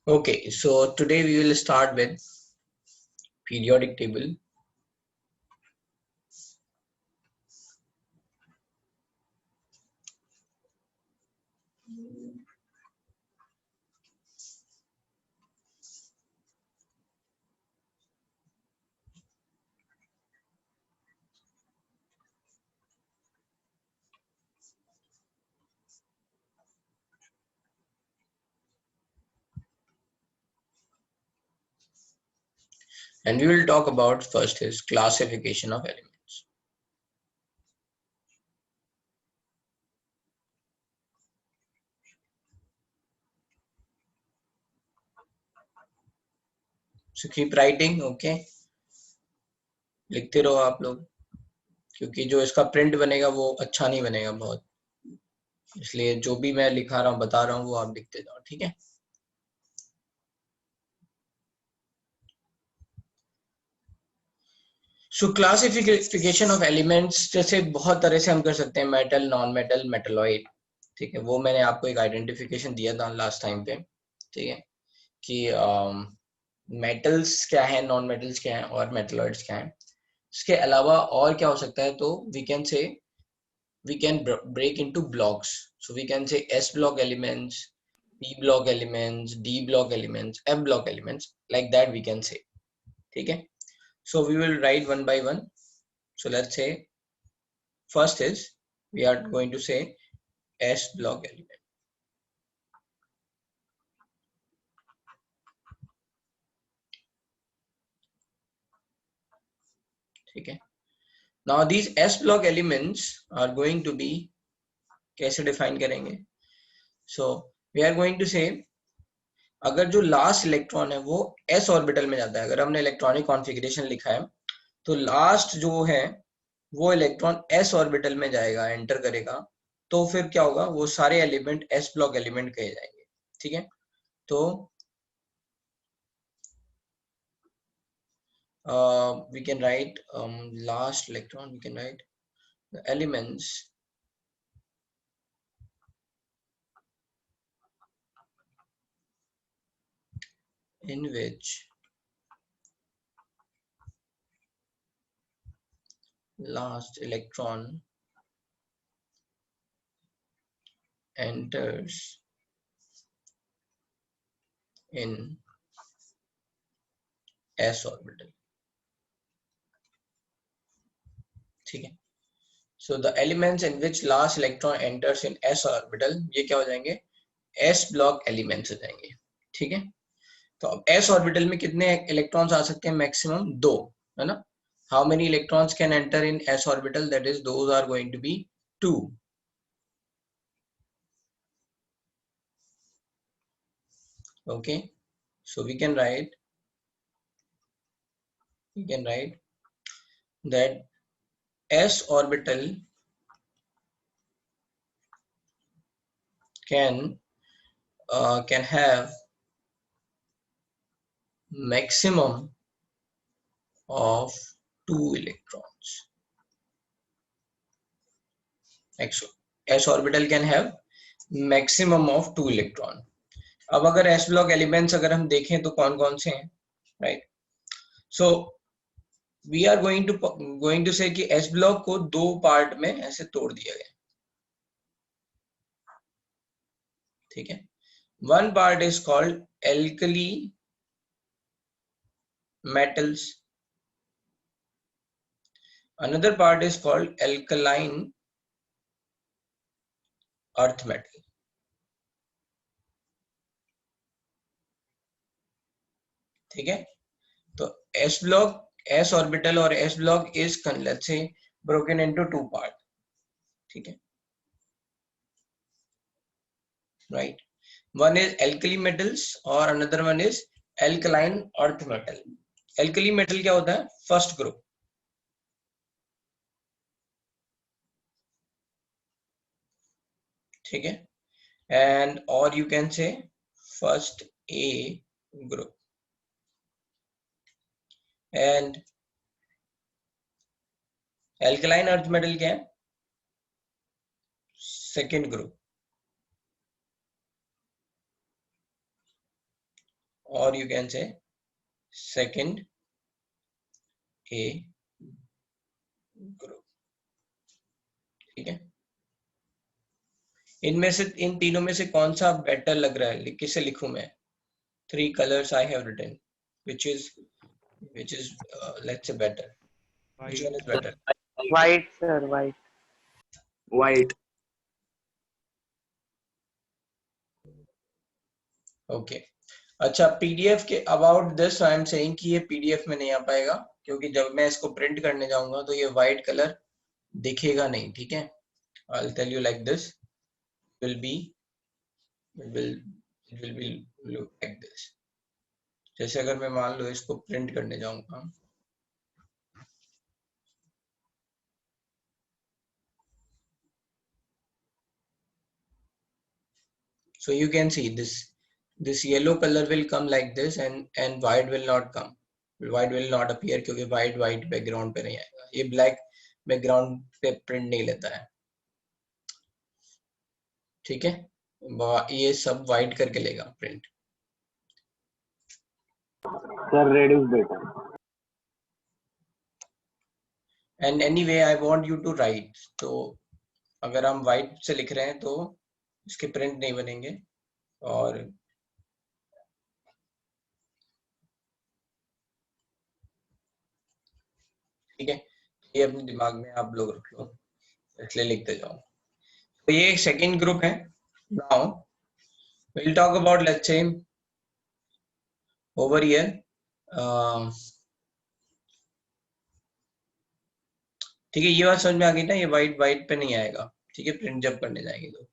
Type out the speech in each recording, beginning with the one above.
Okay, so today we will start with periodic table. And we will talk about first is classification of elements. So keep writing, okay? लिखते रहो आप लोग, क्योंकि जो इसका print बनेगा वो अच्छा नहीं बनेगा बहुत, इसलिए जो भी मैं लिखा रहा हूँ बता रहा हूँ वो आप लिखते जाओ, ठीक है? सो क्लासिफिकेशन ऑफ एलिमेंट्स जैसे बहुत तरह से हम कर सकते हैं, मेटल, नॉन मेटल, मेटलॉइड, ठीक है? वो मैंने आपको एक आइडेंटिफिकेशन दिया था लास्ट टाइम पे, ठीक है? कि मेटल्स क्या है, नॉन मेटल्स क्या है और मेटलॉइड्स क्या है। इसके अलावा और क्या हो सकता है, तो we can say we can break into blocks, so we can say S block elements, P block elements, D block elements, F block elements, like that we can say, ठीक है? So we will write one by one. So let's say first is we are going to say S block element, ठीक है? Now these S block elements are going to be, कैसे define करेंगे? So we are going to say अगर जो last electron है वो s orbital में जाता है, अगर हमने इलेक्ट्रॉनिक कॉन्फ़िगरेशन लिखा है तो लास्ट जो है वो इलेक्ट्रॉन s ऑर्बिटल में जाएगा, एंटर करेगा, तो फिर क्या होगा, वो सारे एलिमेंट s ब्लॉक एलिमेंट कहे जाएंगे, ठीक है? तो we can write last electron, we can write the elements in which last electron enters in s orbital, ठीक है? So the elements in which last electron enters in s orbital, ये क्या हो जाएंगे, s block elements हो जाएंगे, ठीक है? तो अब s ऑर्बिटल में कितने इलेक्ट्रॉन्स आ सकते हैं? मैक्सिमम दो, है ना? How many electrons can enter in s orbital? That is those are going to be 2, okay? So we can write that s orbital can have maximum of 2 electrons. S orbital can have maximum of 2 electron. अब अगर s block elements अगर हम देखें तो कौन कौन से हैं, right? So we are going to say कि s ब्लॉक को दो पार्ट में ऐसे तोड़ दिया गया, ठीक है? One part is called alkali metals, another part is called alkaline earth metal, ठीक है? तो s block, s orbital और s block is let's say broken into two part, ठीक है? Right, one is alkali metals और another one is alkaline earth metal. alkali metal क्या होता है? फर्स्ट ग्रुप, ठीक है? एंड और यू कैन से first A group, and alkaline earth metal क्या है? Second group, or you can say second A group. ठीक है, इनमें से, इन तीनों में से कौन सा बेटर लग रहा है, किसे लिखूं मैं? 3 colors I have written, which is let's say better. Which one is better? White, sir, white. White. Okay. अच्छा, पीडीएफ के about this I am saying कि ये पीडीएफ में नहीं आ पाएगा, क्योंकि जब मैं इसको प्रिंट करने जाऊंगा तो ये व्हाइट कलर दिखेगा नहीं, ठीक है? I will tell you like this, will be it will be look like this. जैसे अगर मैं मान लो इसको प्रिंट करने जाऊंगा, so you can see this yellow color will come like this, and white will not come, white will not appear, क्योंकि white background पे नहीं आएगा, ये black background पे print नहीं लेता है, ठीक है? ये सब white करके लेगा print. Sir, red is better. And anyway I want you to write, तो अगर हम white से लिख रहे हैं तो इसके print नहीं बनेंगे, और ठीक है, ये अपने दिमाग में आप लोग रख लो, इसलिए लिखते जाओ। तो ये एक सेकंड ग्रुप है। Now we'll talk about, let's say over here, ठीक है, ये बात समझ में आ गई ना, ये वाइट पे नहीं आएगा, ठीक है, प्रिंट जब करने जाएंगे तो।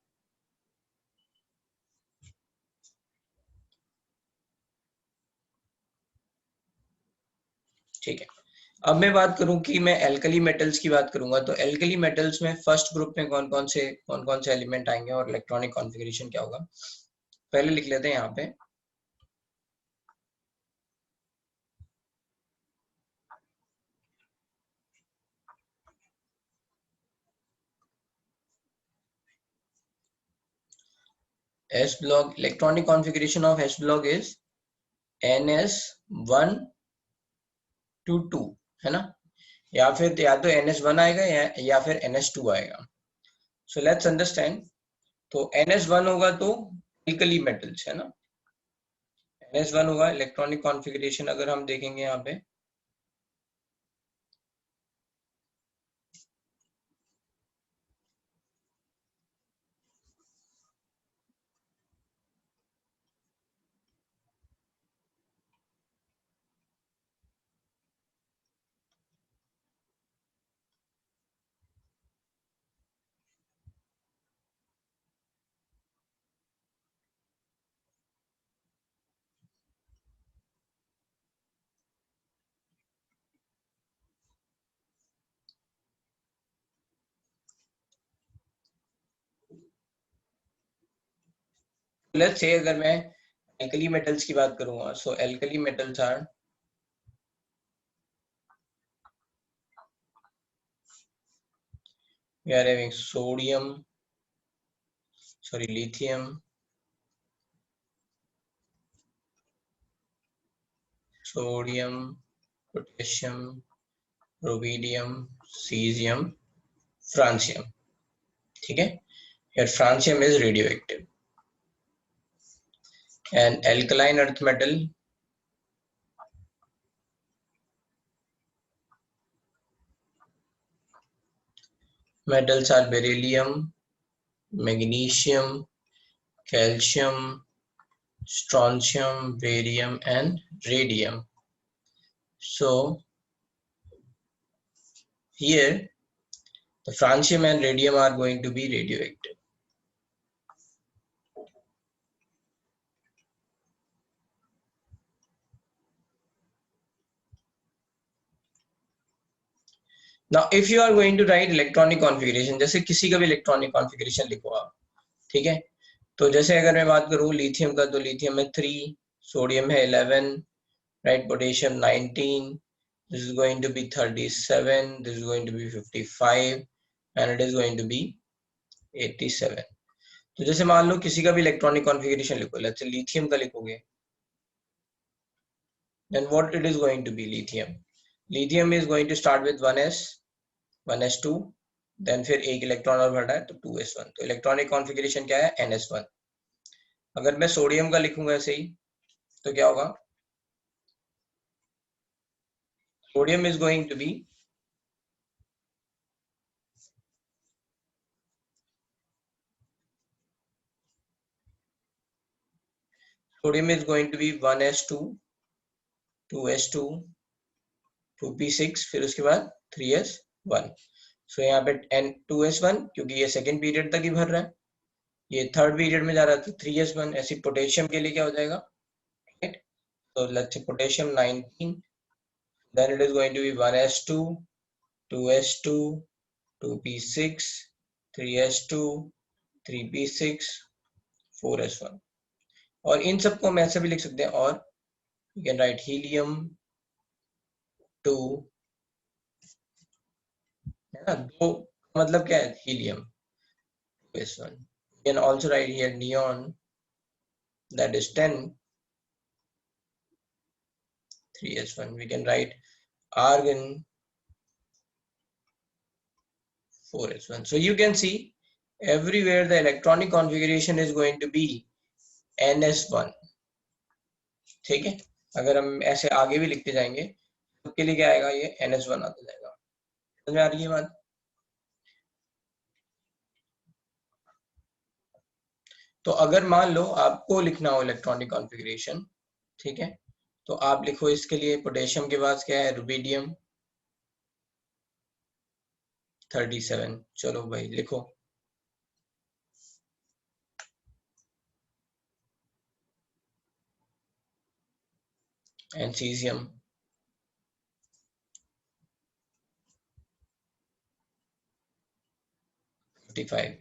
ठीक है, अब मैं बात करूं कि मैं एल्कली मेटल्स की बात करूंगा, तो एल्कली मेटल्स में फर्स्ट ग्रुप में कौन कौन से एलिमेंट आएंगे और इलेक्ट्रॉनिक कॉन्फ़िगरेशन क्या होगा, पहले लिख लेते हैं यहाँ पे। S block, electronic configuration of S block is NS1 to 2, है ना? या फिर या तो NS1 आएगा या फिर NS2 आएगा। So let's understand, तो NS1 होगा तो एल्कली मेटल्स, है ना? NS1 होगा इलेक्ट्रॉनिक कॉन्फ़िगरेशन, अगर हम देखेंगे यहाँ पे, लेट्स से अगर मैं एल्कली मेटल्स की बात करूंगा, so alkali metals are we are having lithium, sodium, potassium, rubidium, cesium, francium, ठीक है? Here francium is radioactive, and alkaline earth metals are beryllium, magnesium, calcium, strontium, barium, and radium. So here the francium and radium are going to be radioactive. Now if you are going to write electronic configuration, जैसे किसी का भी electronic configuration लिखो आप, ठीक है? तो जैसे अगर मैं बात करूँ लिथियम का, तो लिथियम में 3, सोडियम है 11, right? Potassium 19, this is going to be 37, this is going to be 55, and it is going to be 87. तो जैसे मान लो किसी का भी इलेक्ट्रॉनिक कॉन्फ़िगरेशन लिखो, लेट्स से लिथियम का लिखोगे, then what it is going to be? Lithium is going to start with 1s 1s2, then फिर एक इलेक्ट्रॉन और बढ़ रहा है तो 2s1, तो इलेक्ट्रॉनिक कॉन्फ़िगरेशन क्या है? ns1। अगर मैं सोडियम का लिखूंगा ऐसे ही तो क्या होगा? Sodium is going to be sodium is going to be 1s2 2s2 2p6 फिर उसके बाद 3s1। सो यहाँ पे n 2s1 क्योंकि ये सेकेंड पीरियड तक ही भर रहा है, ये थर्ड पीरियड में जा रहा था 3s1। ऐसी पोटेशियम के लिए क्या हो जाएगा? Right, so let's say potassium 19, then it is going to be 1s2 2s2 2p6 3s2 3p6 4s1। और इन सबको हम ऐसे भी लिख सकते हैं, और you can write helium 2, है ना, दो मतलब क्या है? Helium 2s1। you can also write here neon, that is 10 3s1। we can write argon 4s1। so you can see everywhere the electronic configuration is going to be ns1। ठीक है, अगर हम ऐसे आगे भी लिखते जाएंगे तो के लिए क्या आएगा? ये ns1 आता जाएगा। समझ में आ रही है बात? तो अगर मान लो आपको लिखना हो इलेक्ट्रॉनिक कॉन्फ़िगरेशन, ठीक है, तो आप लिखो इसके लिए पोटेशियम के पास क्या है? रुबिडियम 37। चलो भाई लिखो, एंड सीजियम 55।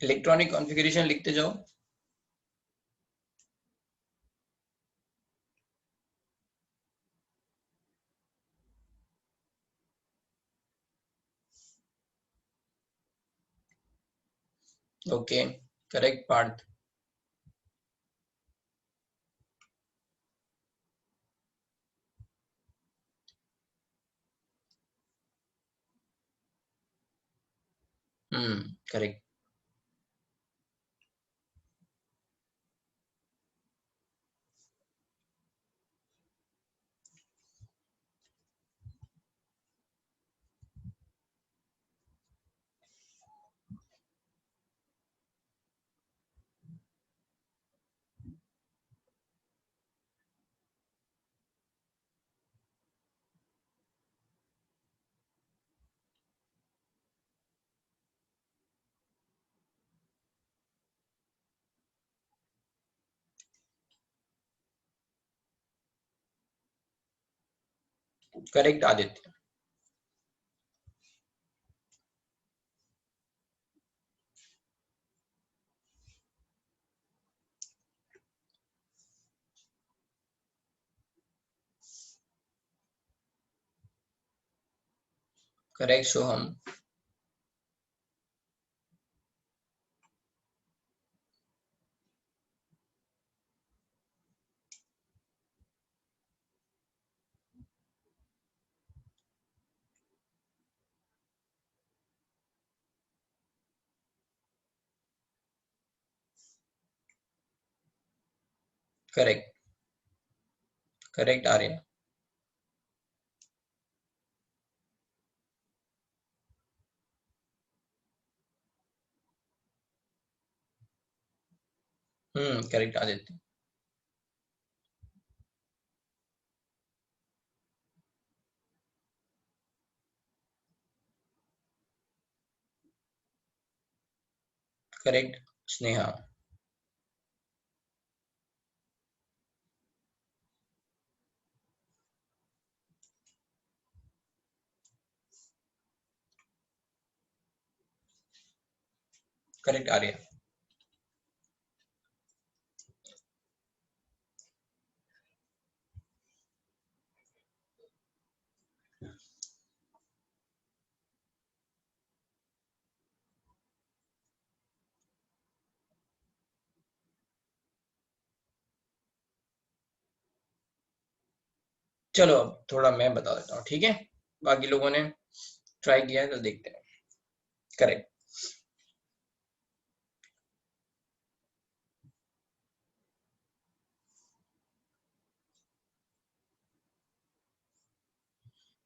इलेक्ट्रॉनिक कॉन्फ़िगरेशन लिखते जाओ। Okay, correct Parth. Correct. Correct Aditya. Correct Soham. Correct, correct Aryan. Correct Aditya. Correct Sneha. Correct Arya. चलो अब थोड़ा मैं बता देता हूँ, ठीक है, बाकी लोगों ने ट्राई किया है तो देखते हैं। करेक्ट।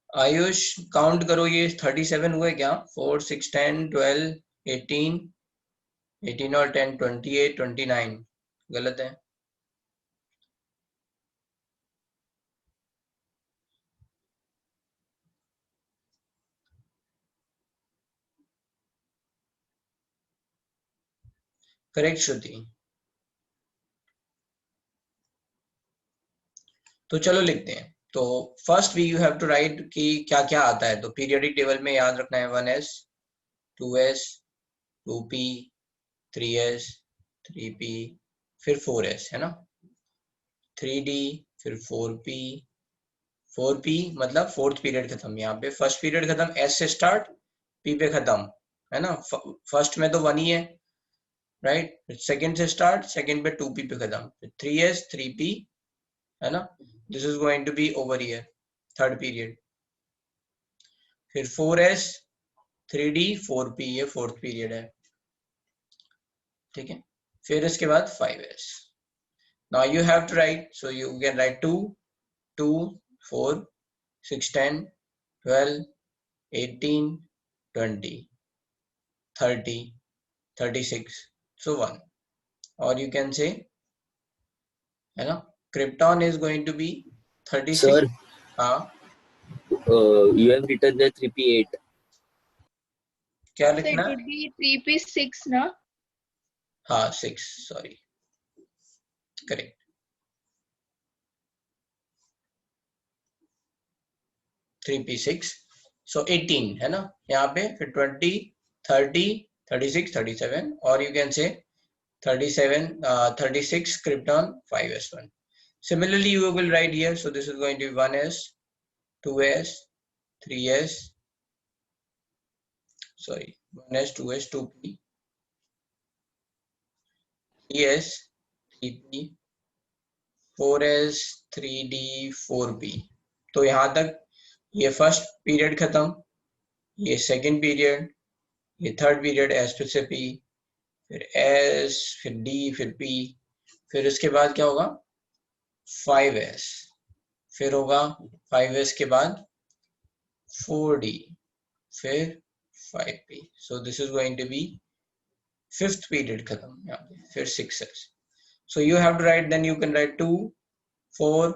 आयुष काउंट करो, ये 37 हुए क्या? 4 6 10 12 18, 18 और 10 28 29। गलत है। करेक्ट श्रुति। तो चलो लिखते हैं। तो first we you have to write कि क्या क्या आता है। तो पीरियोडिक टेबल में याद रखना है 1s 2s 2p 3s 3p फिर 4s, है ना? 3d फिर 4p 4p मतलब फोर्थ पीरियड खत्म। यहाँ पे फर्स्ट पीरियड खत्म, s से स्टार्ट p पे खत्म, है ना? फर्स्ट में तो 1 ही है, राइट? सेकंड से स्टार्ट, सेकंड पे 2p पे खत्म, 3s 3p, है ना? This is going to be over here, third period. फिर 4s 3d 4p, ये फोर्थ पीरियड है, ठीक है? फिर इसके बाद 5s। Now you have to write, so you can write 2 2 4 6 10 12 18 20 30 36, so 1, or you can say, है ना, krypton is going to be 36। Sir, हाँ, you have written the 3p8. क्या So it लिखना? would be 3p6 ना? हाँ 6, sorry, correct. 3p6, so 18, है ना यहाँ पे? फिर 20 30 36 37, और you can say 37 36 krypton 5s1। Similarly you will write here, so this is going to be 1s 2s 3s, sorry, 1s 2s 2p 3s 3p 4s 3d 4p। तो यहाँ तक ये फर्स्ट पीरियड खत्म, ये सेकंड पीरियड, ये third period, S फिर से P, फिर एस, फिर डी, फिर पी, फिर उसके बाद क्या होगा? 5s, फिर होगा 5s के बाद 4d, फिर 5p। So this is going to be fifth period खत्म यहाँ पे, फिर 6s। So you have to write, then you can write 2 4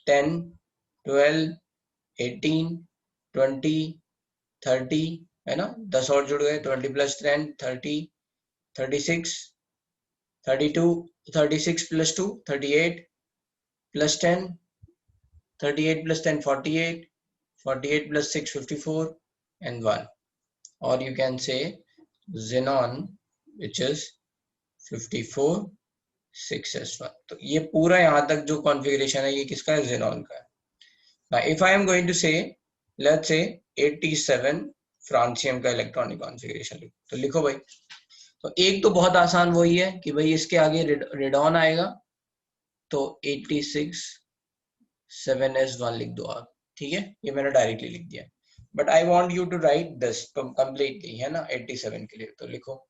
10 12 18 20 30, है ना? 10 और जुड़ गए, 20 + 10 30 36 32 36 + 2 38 + 10 38 + 10 48 48 + 6 54 and 1, or you can say xenon, which is 54 6s1। तो ये पूरा यहाँ तक जो कॉन्फ़िगरेशन है ये किसका है? xenon का है। Now if I am going to say, let's say 87 francium का इलेक्ट्रॉनिक कॉन्फ़िगरेशन, तो लिखो भाई। तो एक तो बहुत आसान वही है कि भाई इसके आगे रेडॉन आएगा, तो 86 7s1 लिख दो आप, ठीक है? ये मैंने डायरेक्टली लिख दिया, but I want you to write this completely, है ना, 87 के लिए। तो लिखो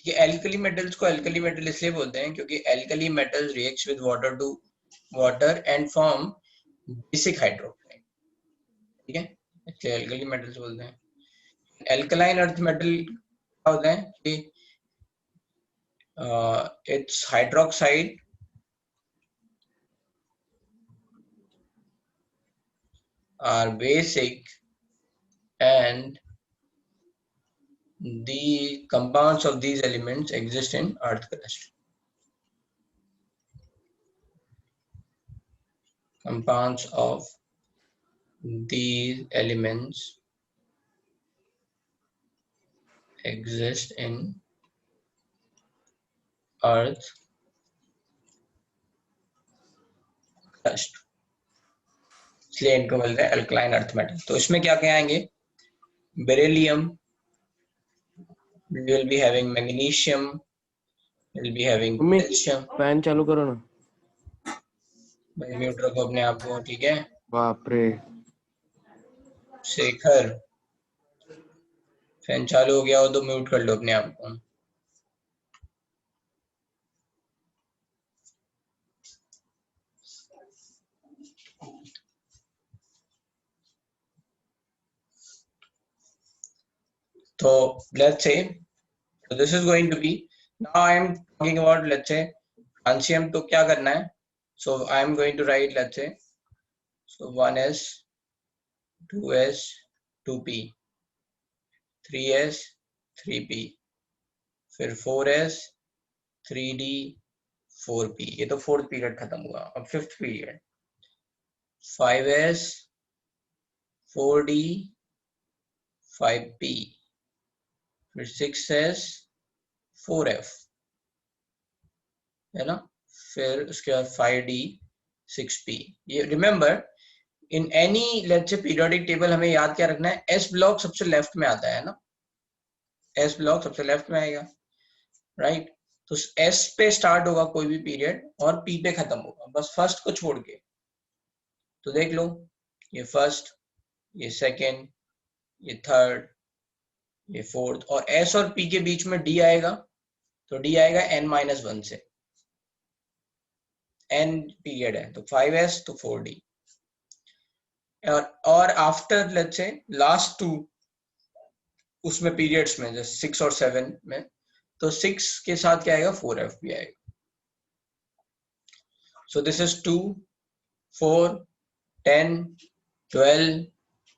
ये एल्कली मेटल्स को एल्कली मेटल इसलिए बोलते हैं क्योंकि alkali metals reacts with water to water and form basic hydroxide, ठीक है, इसलिए एल्कली मेटल्स बोलते हैं। एल्कलाइन अर्थ मेटल क्या होता है कि it's hydroxide are basic and the compounds of these elements exist in earth crust. Compounds of these elements exist in earth crust, इसलिए इनको बोलते हैं अल्कलाइन अर्थ मेटल। तो इसमें क्या क्या आएंगे? Beryllium, we will be having magnesium, we will be having mummy calcium। Fan चालू करो ना। भाई म्यूट रखो अपने आप को, ठीक है। बाप रे, शेखर फैन चालू हो गया हो तो म्यूट कर लो अपने आप को। तो let's say, so this is going to be, now I am talking about, let's say francium। तो क्या करना है? So I am going to write, let's say, so 1s 2s 2p 3s 3p फिर 4s 3d 4p। ये तो fourth period खत्म हुआ, अब fifth period 5s 4d 5p फिर 6s 4f, है ना। फिर उसके बाद 5d 6p। ये remember, in any let's say periodic table हमें याद क्या रखना है? एस ब्लॉक सबसे लेफ्ट में आता है ना, एस ब्लॉक सबसे लेफ्ट में आएगा, राइट। तो एस पे स्टार्ट होगा कोई भी पीरियड और पी पे खत्म होगा, बस फर्स्ट को छोड़ के। तो देख लो, ये फर्स्ट, ये सेकेंड, ये थर्ड, ये फोर्थ, और एस और पी के बीच में डी आएगा। तो डी आएगा n-1 से, n पीरियड है तो 5s तो 4d। और after let's say last two उसमें पीरियड्स में जैसे 6 और 7 में, तो 6 के साथ क्या आएगा? 4f भी आएगा। सो this is 2 4 10 12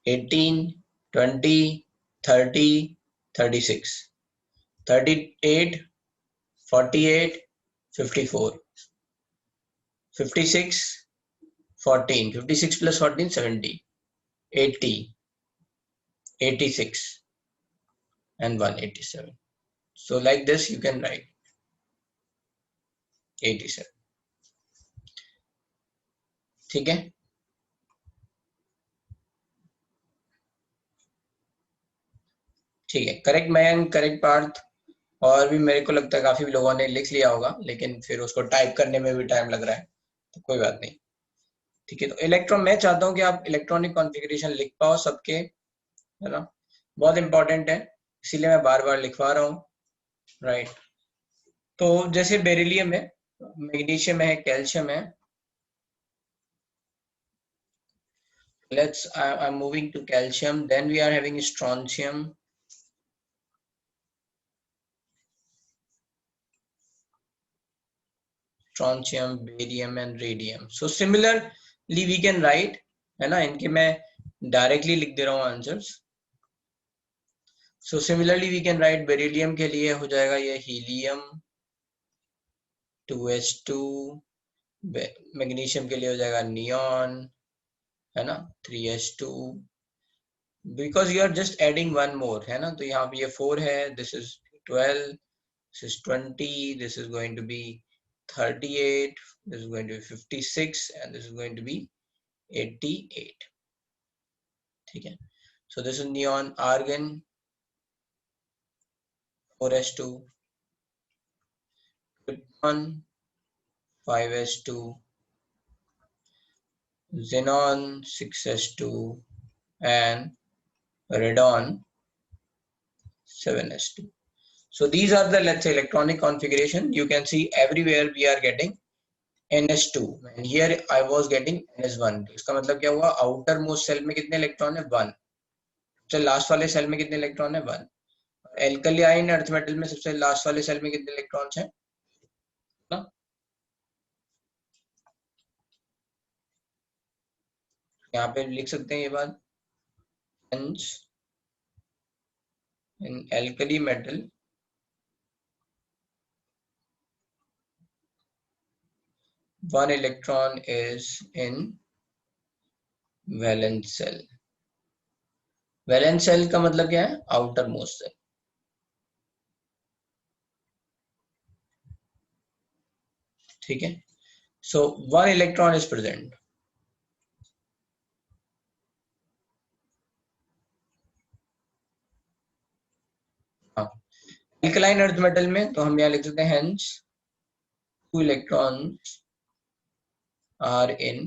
18 20 30 36 38 48 54 56 14 56 plus 14 70 80 86 and 187। so like this you can write 87, ठीक है। ठीक है, करेक्ट मैन, करेक्ट पार्थ। और भी मेरे को लगता है काफी लोगों ने लिख लिया होगा, लेकिन फिर उसको टाइप करने में भी टाइम लग रहा है, तो कोई बात नहीं, ठीक है। तो इलेक्ट्रॉन, मैं चाहता हूँ कि आप इलेक्ट्रॉनिक कॉन्फ़िगरेशन लिख पाओ सबके, है ना, बहुत इंपॉर्टेंट है, इसीलिए मैं बार बार लिखवा रहा हूँ, राइट। तो जैसे बेरिलियम है, मैग्नीशियम है, कैल्शियम है। I'm moving to calcium, then we are having strontium, barium and radium। so similarly we can write, है ना, इनके मैं डायरेक्टली लिख दे रहा हूँ answers. so similarly we can write beryllium के लिए हो जाएगा ये हीलियम 2s2, मैग्नीशियम के लिए हो जाएगा नियॉन, है ना, 3s2, because you are just adding one more, है ना। तो यहाँ पे ये 4 है, this is 12, this is 20, this is going to be 38, this is going to be 56 and this is going to be 88, ठीक है। so this is neon, argon 4s2, krypton 5s2, xenon 6s2 and radon 7s2। So these are the, let's say, electronic configuration. You can see everywhere we are getting NS2 and here I was getting NS1. इसका मतलब क्या हुआ, outer most shell में कितने electron है 1, सबसे last वाले cell में कितने इलेक्ट्रॉन है 1. एल्कलाइन अर्थ मेटल में सबसे लास्ट वाले सेल में कितने इलेक्ट्रॉन्स हैं ना. यहाँ पे लिख सकते हैं ये बात. hence in alkali metal one electron is in valence cell. Valence shell का मतलब क्या है, आउटर मोस्ट सेल. ठीक है. So 1 electron is present. Alkaline earth metal में तो हम यहाँ लिख सकते हैं hence 2 electrons are in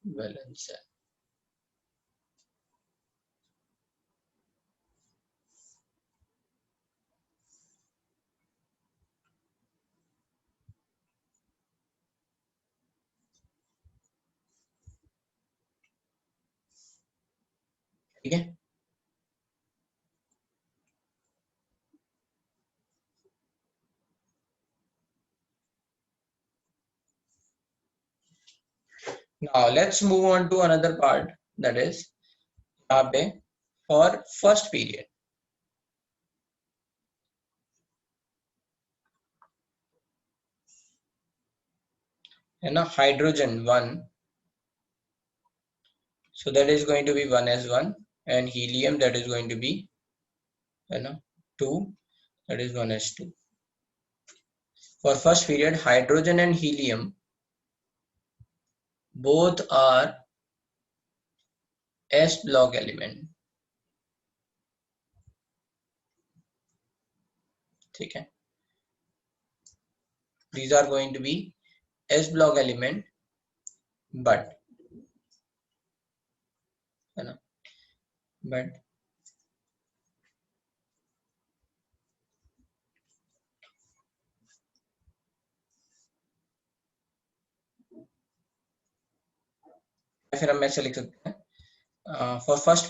valence shell. ठीक है. Now let's move on to another part, that is यहाँ पे for first period. है ना, hydrogen 1, so that is going to be 1s1 and helium that is going to be, है ना, 2, that is 1s2. For first period hydrogen and helium both are s block element. ठीक है. These are going to be s block element, but है ना, but फिर हम ऐसे लिख सकते हैं for first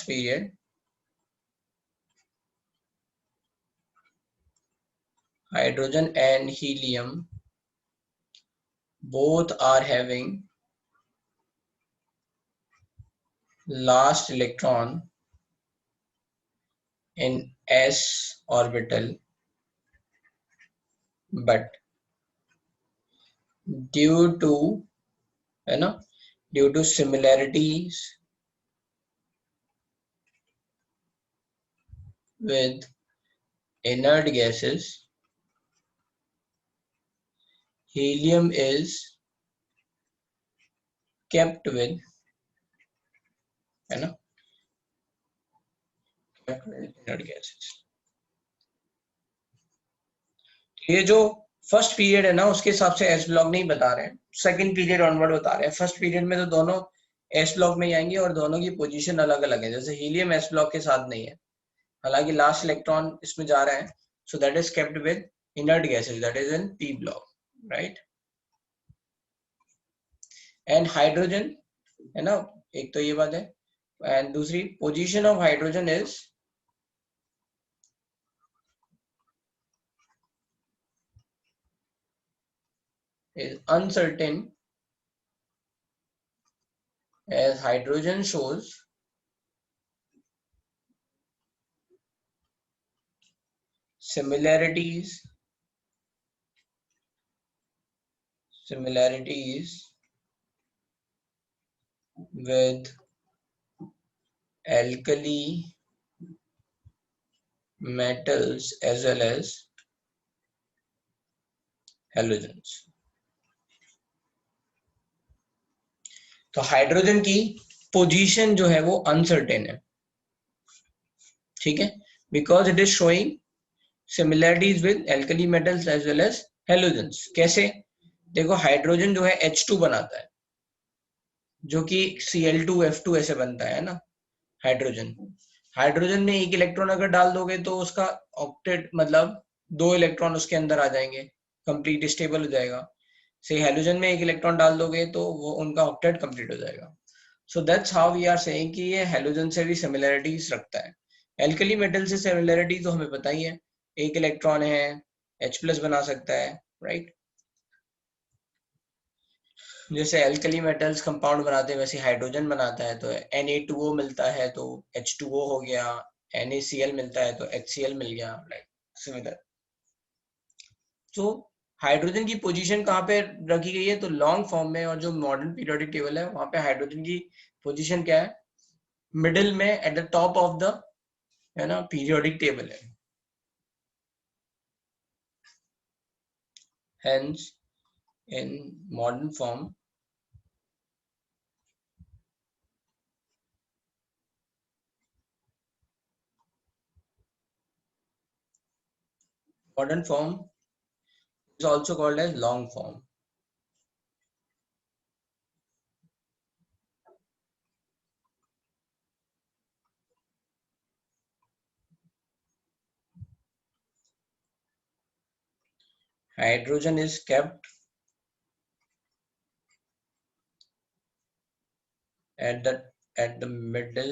period hydrogen and helium both are having last electron in s orbital, but due to, है ना, due to similarities with inert gases, helium is kept with, है ना, kept with inert gases. ये जो first period है ना उसके हिसाब से एस ब्लॉक नहीं बता रहे हैं, सेकंड पीरियड ऑनवर्ड बता रहे हैं. फर्स्ट पीरियड में तो दोनों एस ब्लॉक में ही आएंगे और दोनों की पोजीशन अलग अलग है. जैसे हीलियम एस ब्लॉक के साथ नहीं है, हालांकि लास्ट इलेक्ट्रॉन इसमें जा रहा है, सो that is kept with inert gases, that is in P block, right. And hydrogen, है ना, एक तो ये बात है, एंड दूसरी position of hydrogen is uncertain as hydrogen shows similarities with alkali metals as well as halogens. तो hydrogen की पोजीशन जो है वो अनसर्टेन है, ठीक है, because it is showing similarities with alkali metals as well as halogens. कैसे, देखो हाइड्रोजन जो है H2 बनाता है, जो कि Cl2F2 ऐसे बनता है ना हाइड्रोजन। हाइड्रोजन में एक इलेक्ट्रॉन अगर डाल दोगे तो उसका ऑक्टेट मतलब 2 इलेक्ट्रॉन उसके अंदर आ जाएंगे, कंप्लीट स्टेबल हो जाएगा। से हेलोजन में एक इलेक्ट्रॉन डाल दोगे तो वो उनका ऑक्टेट कंप्लीट हो जाएगा। So that's how we are saying कि ये हेलोजन से भी सिमिलरिटीज रखता है। एल्कली मेटल से सिमिलरिटी तो हमें पता ही है, एक इलेक्ट्रॉन है H+ बना सकता है, राइट। जैसे एल्कली मेटल्स कंपाउंड बनाते हैं वैसे हाइड्रोजन बनाता है, तो Na2O मिलता है तो H2O हो गया, NaCl मिलता है तो HCl मिल गया, लाइक सिमिलर। तो हाइड्रोजन की पोजीशन कहाँ पे रखी गई है, तो लॉन्ग फॉर्म में, और जो मॉडर्न पीरियोडिक टेबल है वहां पे हाइड्रोजन की पोजीशन क्या है, मिडिल में, at the top of the, है ना, पीरियोडिक टेबल है। Hence in modern form is also called as long form. Hydrogen is kept at the middle,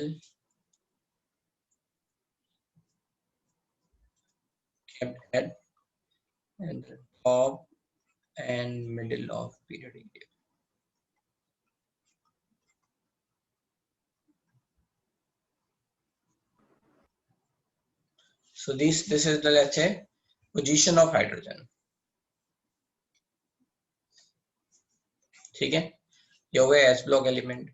kept at the top and middle of periodic table. So this is the, let's say, position of hydrogen. ठीक है, ये हो गया S block element.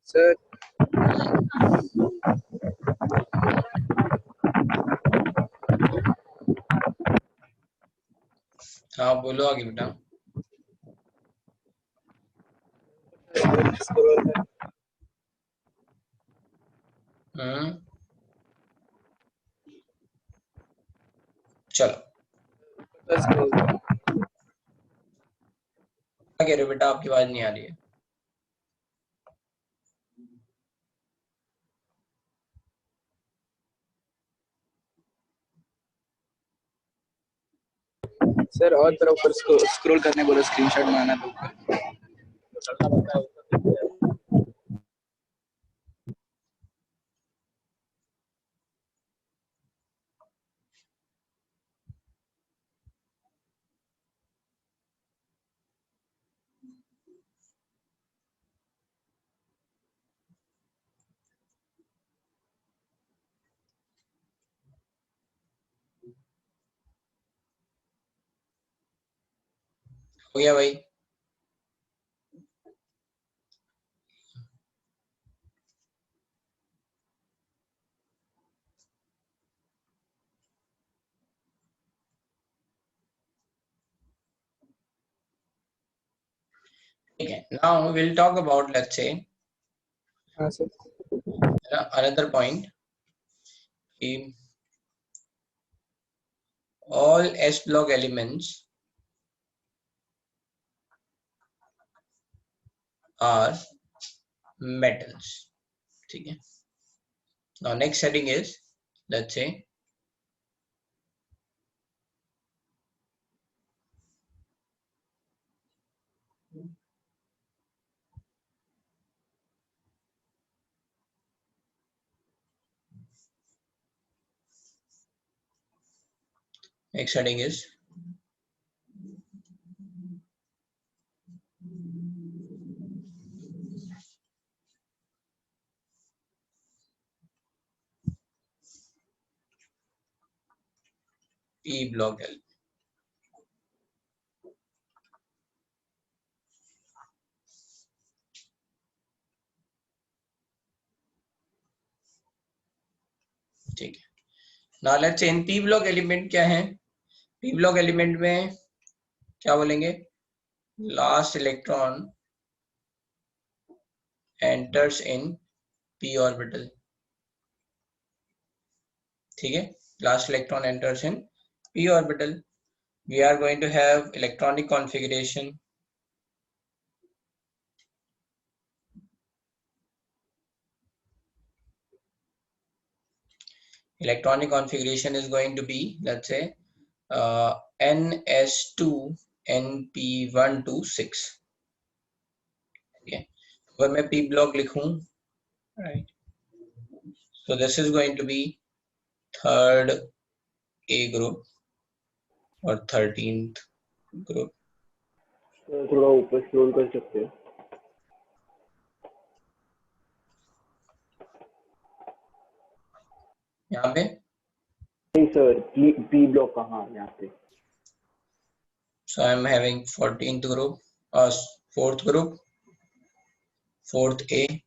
Sir, हाँ बोलो आगे बेटा। हम्म, चलो क्या कह रहे हो बेटा, आपकी आवाज नहीं आ रही है। सर और तरफ ऊपर स्क्रॉल करने बोला, स्क्रीनशॉट मारना तो ऊपर। हो गया भाई। ठीक है, now will talk about, let's say, हाँ सर। another point कि all S block elements are metals, ठीक है। Now next setting is, let's say, next setting is p block element. ठीक है, now let's in p block element क्या है? p block element में क्या बोलेंगे? Last electron enters in p orbital. ठीक है, last electron enters in p orbital. We are going to have electronic configuration. Electronic configuration is going to be, let's say, ns2 np126. Okay, अगर मैं p block लिखूं, right, so this is going to be third a group or 13th group. थोड़ा ऊपर scroll कर सकते हैं? यहाँ पे नहीं सर, पी ब्लॉक कहाँ है यहाँ पे? so I'm having 14th group, fourth group, fourth A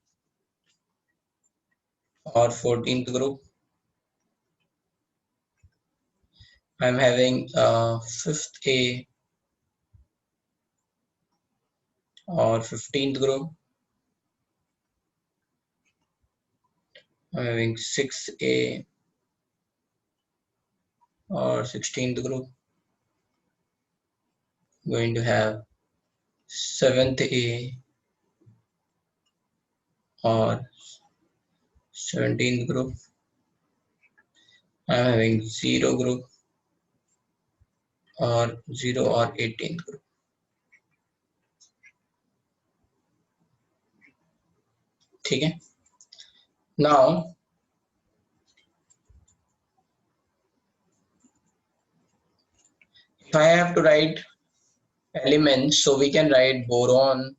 or 14th group. I'm having fifth A or 15th group. I'm having 6th A or 16th group. Going to have 7th A or 17th group. I'm having 0 group or 0 or 18th group. ठीक है, now if I have to write elements, so we can write boron,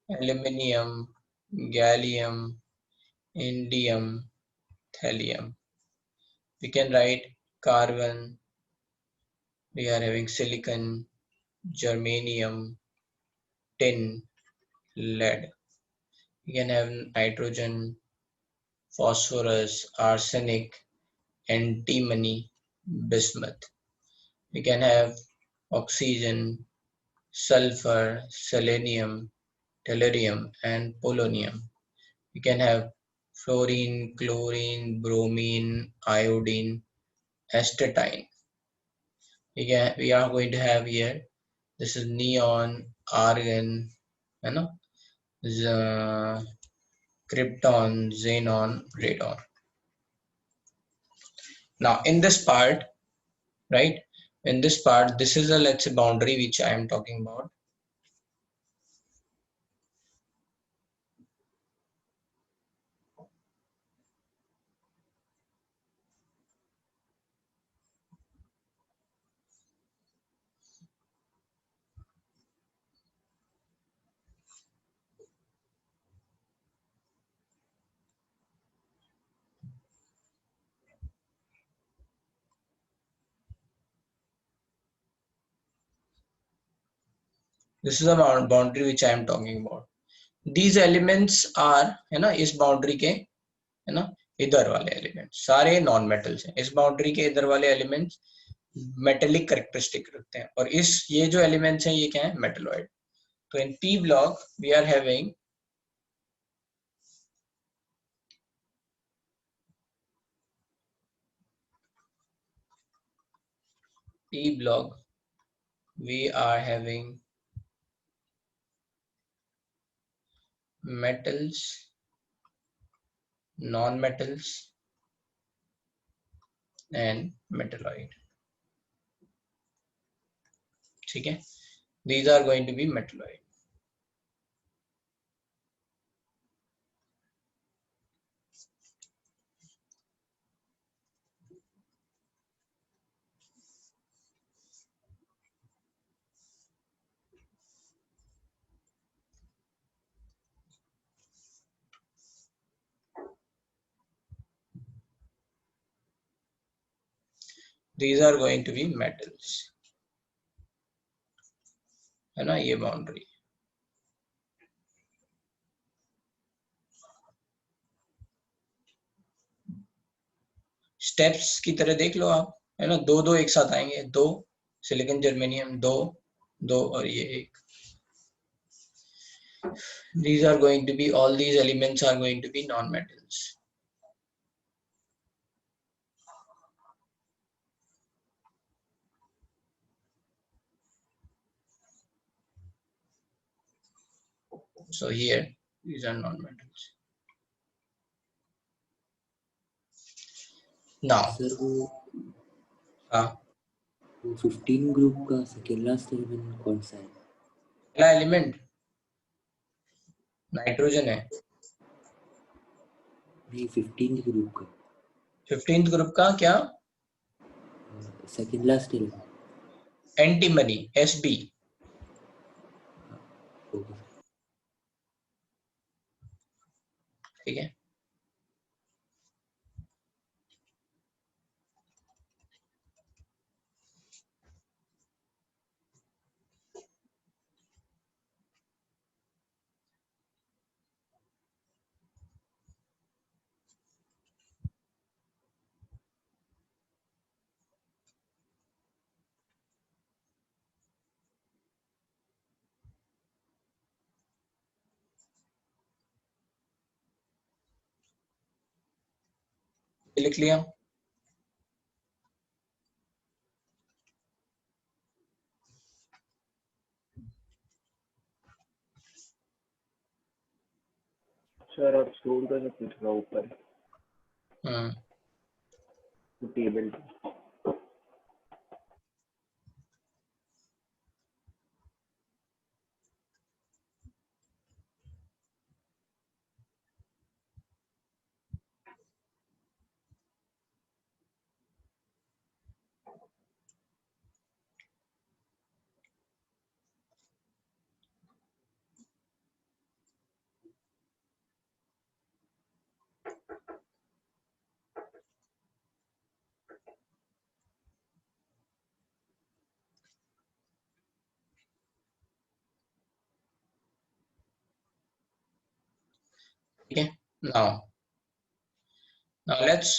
aluminium, gallium, indium, thallium. We can write carbon, we are having silicon, germanium, tin, lead. We can have nitrogen, phosphorus, arsenic, antimony, bismuth. We can have oxygen, sulfur, selenium, tellurium, and polonium. We can have fluorine, chlorine, bromine, iodine, astatine. We are going to have here, this is neon, argon, you know, krypton, xenon, radon. Now in this part, right, in this part, this is a, let's say, boundary which I am talking about. This is a boundary which I am talking about. These elements are, है ना, इस boundary के, है ना, इधर वाले elements सारे non metals हैं. इस बाउंड्री के इधर वाले एलिमेंट्स मेटेलिक कैरेक्टरिस्टिक रखते हैं, और इस ये जो एलिमेंट्स हैं ये क्या है? मेटलॉइड. तो इन p block we are having p block we are having metals, non-metals and metalloid. ठीक है, these are going to be metalloid. these are going to be metals, है ना, ये बाउंड्री। स्टेप्स की तरह देख लो आप, है ना, दो दो एक साथ आएंगे, दो सिलिकॉन जर्मेनियम, दो दो और ये एक। These are going to be, all these elements are going to be non-metals. So here, these are non-metals. Now, sir वो हाँ, 15 ग्रुप का सेकेंड लास्ट एलिमेंट कौन सा है? पहला एलिमेंट नाइट्रोजन है। नहीं, 15 ग्रुप का 15th ग्रुप का क्या? Second last element. Antimony, Sb। Okay ठीक है, ये लिख लिया। सर आप स्क्रॉल कर सकते थोड़ा ऊपर टेबल। ठीक है। now let's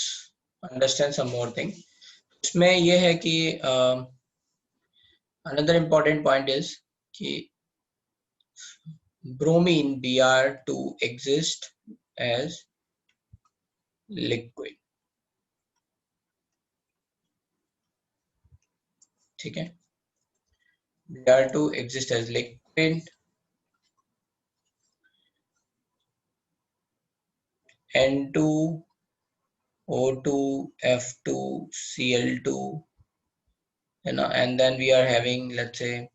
understand some more thing। इसमें ये है कि another important point is कि bromine Br2 exist as liquid। ठीक है, Br2 exist as liquid N2 O2 F2 Cl2, you know, and then we are having, let's say,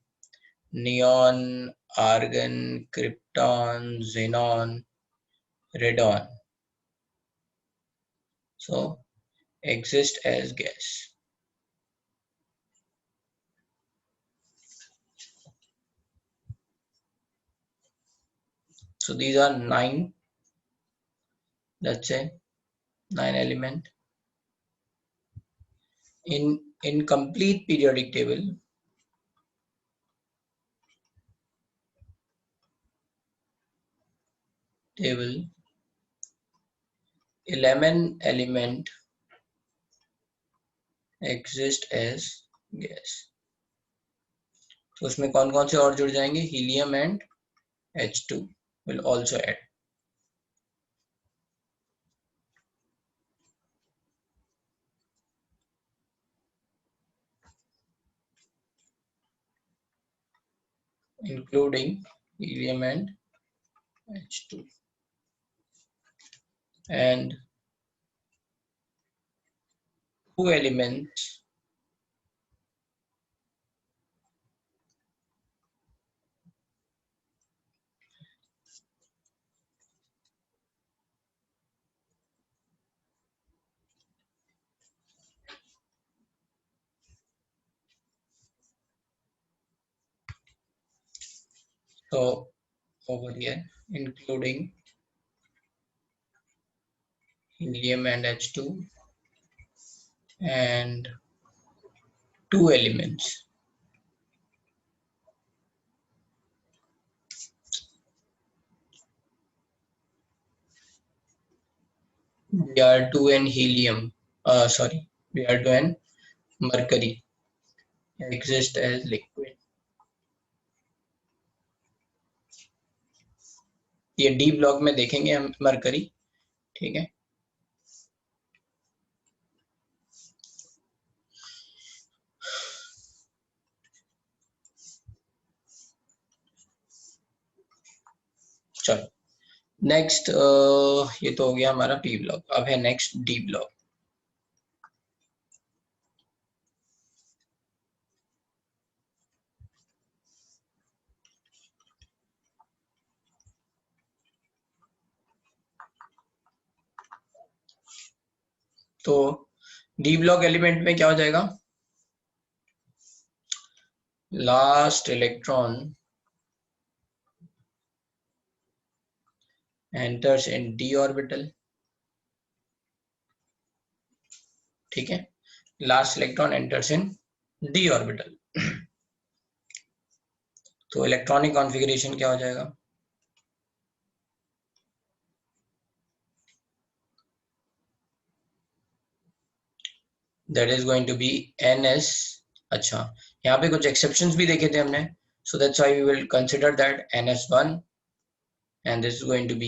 neon, argon, krypton, xenon, radon, so exist as gas। So these are 9, let's say 9 element in complete periodic table। 11 element exist as gas। तो उसमें कौन कौन से और जुड़ जाएंगे? Helium and H2 will also add। including helium and H2 and 2 elements so over here including helium and H2 and 2 elements. Br2 and helium, Br2 and mercury exist as liquid. ये D block में देखेंगे हम mercury, ठीक है। चलो next, ये तो हो गया हमारा पी ब्लॉक। अब है नेक्स्ट डी ब्लॉक। तो डी ब्लॉक एलिमेंट में क्या हो जाएगा, last electron enters in d orbital, ठीक है। Last electron enters in d orbital। तो इलेक्ट्रॉनिक कॉन्फ़िगरेशन क्या हो जाएगा, that is going to be ns। अच्छा, यहाँ पे कुछ exceptions भी देखे थे हमने, so that's why we will consider that ns1, and this is going to be,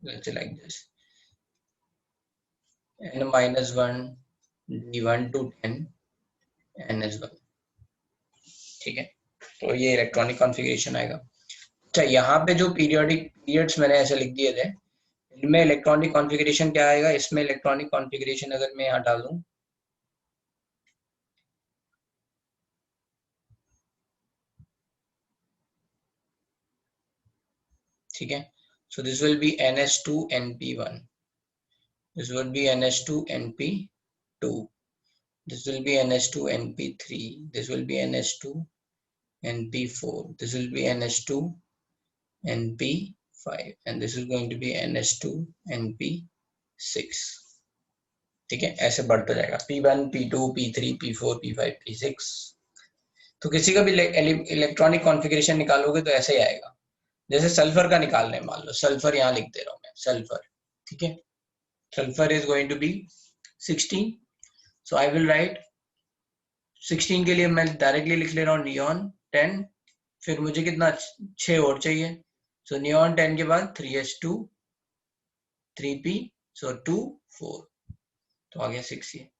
let's say like this, n-1 d1 to 10 ns1, ठीक है। तो ये इलेक्ट्रॉनिक कॉन्फ़िगरेशन आएगा। अच्छा, यहाँ पे जो पीरियड्स मैंने ऐसे लिख दिए थे, इनमें इलेक्ट्रॉनिक कॉन्फ़िगरेशन क्या आएगा, इसमें इलेक्ट्रॉनिक कॉन्फ़िगरेशन अगर मैं यहाँ डाल दूं, ठीक है। So this will be ns2 np1, this will be ns2 np2, this will be ns2 np3, this will be ns2 np4, this will be ns2 np5, and this is going to be ns2 np6, ठीक है। ऐसे बढ़ता जाएगा p1 p2 p3 p4 p5 p6। तो किसी का भी electronic configuration निकालोगे तो ऐसे ही आएगा। जैसे सल्फर का निकालना है, मान लो सल्फर यहाँ लिख दे रहा हूं मैं, सल्फर, ठीक है। Sulphur is going to be 16, so I will write 16 के लिए मैं डायरेक्टली लिख ले रहा हूँ नियॉन 10, फिर मुझे कितना 6 और चाहिए, सो नियॉन 10 के बाद 3s2 3p, सो 2 4, तो आ गया 6 ये,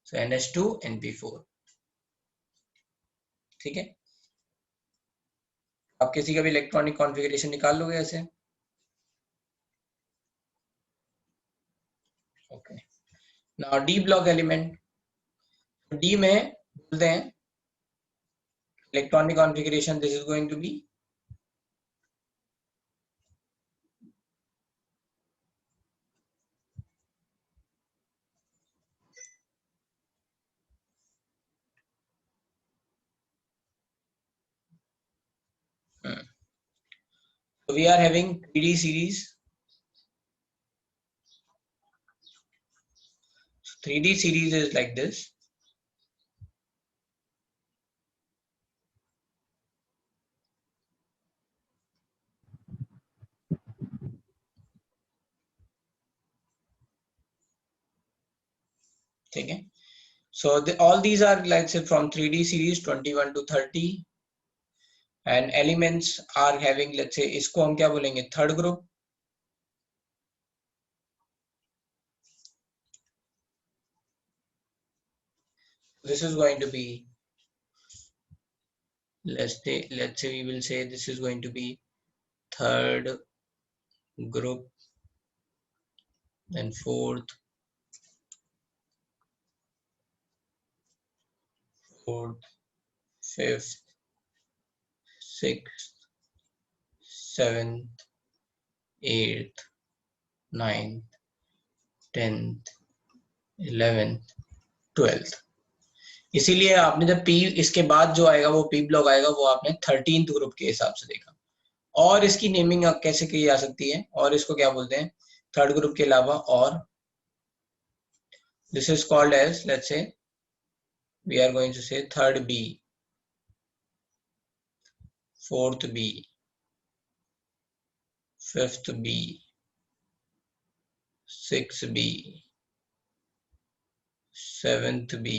सो ns2 np4, ठीक है। आप किसी का भी इलेक्ट्रॉनिक कॉन्फ़िगरेशन निकाल लोगे ऐसे, okay. Now D block element, D में बोलते हैं electronic configuration, this is going to be so we are having 3D series, 3D series is like this, ठीक है। So all these are, let's say, from 3D series 21 to 30, and elements are having, let's say, इसको हम क्या बोलेंगे, third group. This is going to be, let's say we will say this is going to be third group, then fourth, fifth, sixth, seventh, eighth, ninth, 10th, 11th, 12th। इसीलिए आपने जब P इसके बाद जो आएगा वो पी ब्लॉक आएगा, वो आपने 13th ग्रुप के हिसाब से देखा। और इसकी नेमिंग कैसे की जा सकती है, और इसको क्या बोलते हैं थर्ड ग्रुप के अलावा, और This is called as, let's say, we are going to say third B, fourth B, fifth B, sixth B, seventh B.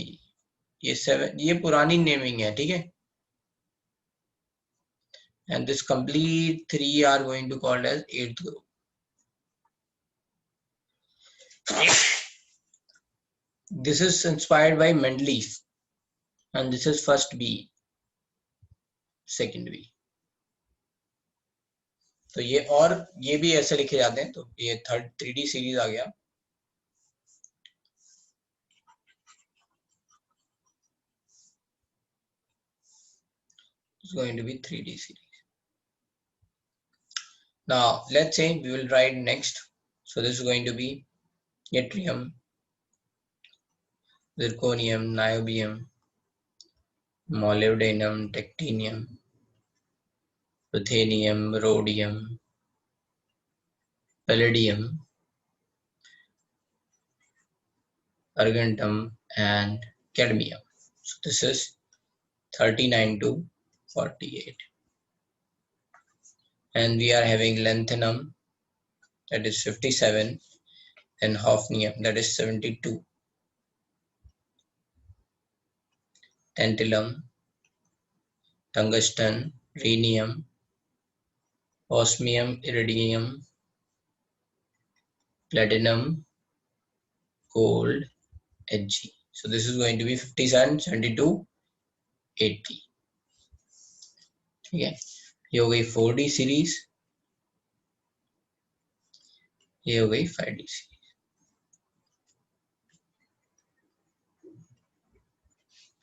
ये पुरानी नेमिंग है, ठीक है. And this complete three are going to called as eighth group. This is inspired by Mendeleev, and this is first B, second B. तो ये भी ऐसे लिखे जाते हैं. तो ये थर्ड 3D सीरीज आ गया. It's going to be 3D series. Now let's say we will write next. So this is going to be yttrium, zirconium, niobium, molybdenum, tectinium, ruthenium, rhodium, palladium, argentum, and cadmium. So this is 39 to 48. And we are having lanthanum, that is 57, and hafnium, that is 72. Tantalum, tungsten, rhenium, osmium, iridium, platinum, gold, Hg. So this is going to be 57, 72, 80. ठीक है. ये हो गई 4D series, ये हो गई 5D series.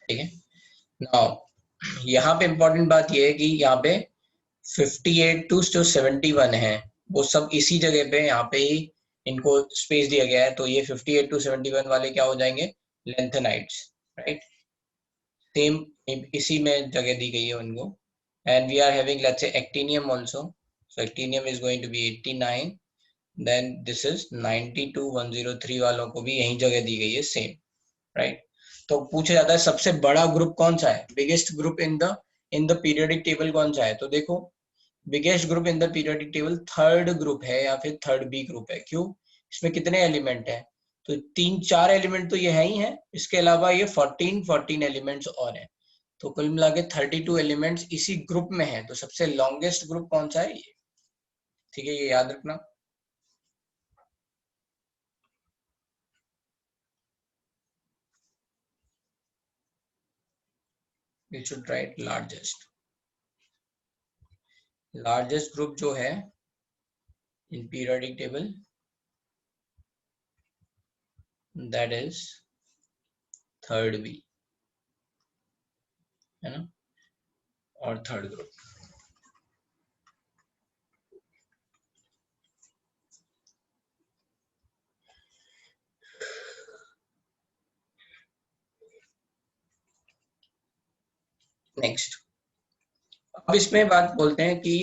ठीक है. नाउ यहाँ पे इंपॉर्टेंट बात ये है कि यहाँ पे 58 टू 71 है, वो सब इसी जगह पे यहाँ पे ही इनको स्पेस दिया गया है. तो ये 58 टू 71 वाले क्या हो जाएंगे? Lanthanides, right. सेम इसी में जगह दी गई है उनको. And we are having, let's say, actinium also. So actinium is going to be 89. Then this is 92, 103 वालों को भी यही जगह दी गई है, सेम, राइट. तो पूछा जाता है सबसे बड़ा ग्रुप कौन सा है, biggest group in the periodic table कौन सा है. तो देखो, biggest group in the periodic table third group है या फिर थर्ड बी ग्रुप है. क्यों? इसमें कितने एलिमेंट है? तो 3-4 एलिमेंट तो ये है ही है, इसके अलावा ये 14 एलिमेंट्स और हैं. तो कुल मिला के 32 एलिमेंट्स इसी ग्रुप में है. तो सबसे लॉन्गेस्ट ग्रुप कौन सा है? ये, ठीक है, ये याद रखना. We should write largest. Largest group जो है in periodic table, that is third B, है ना, और थर्ड ग्रुप. नेक्स्ट, अब इसमें बात बोलते हैं कि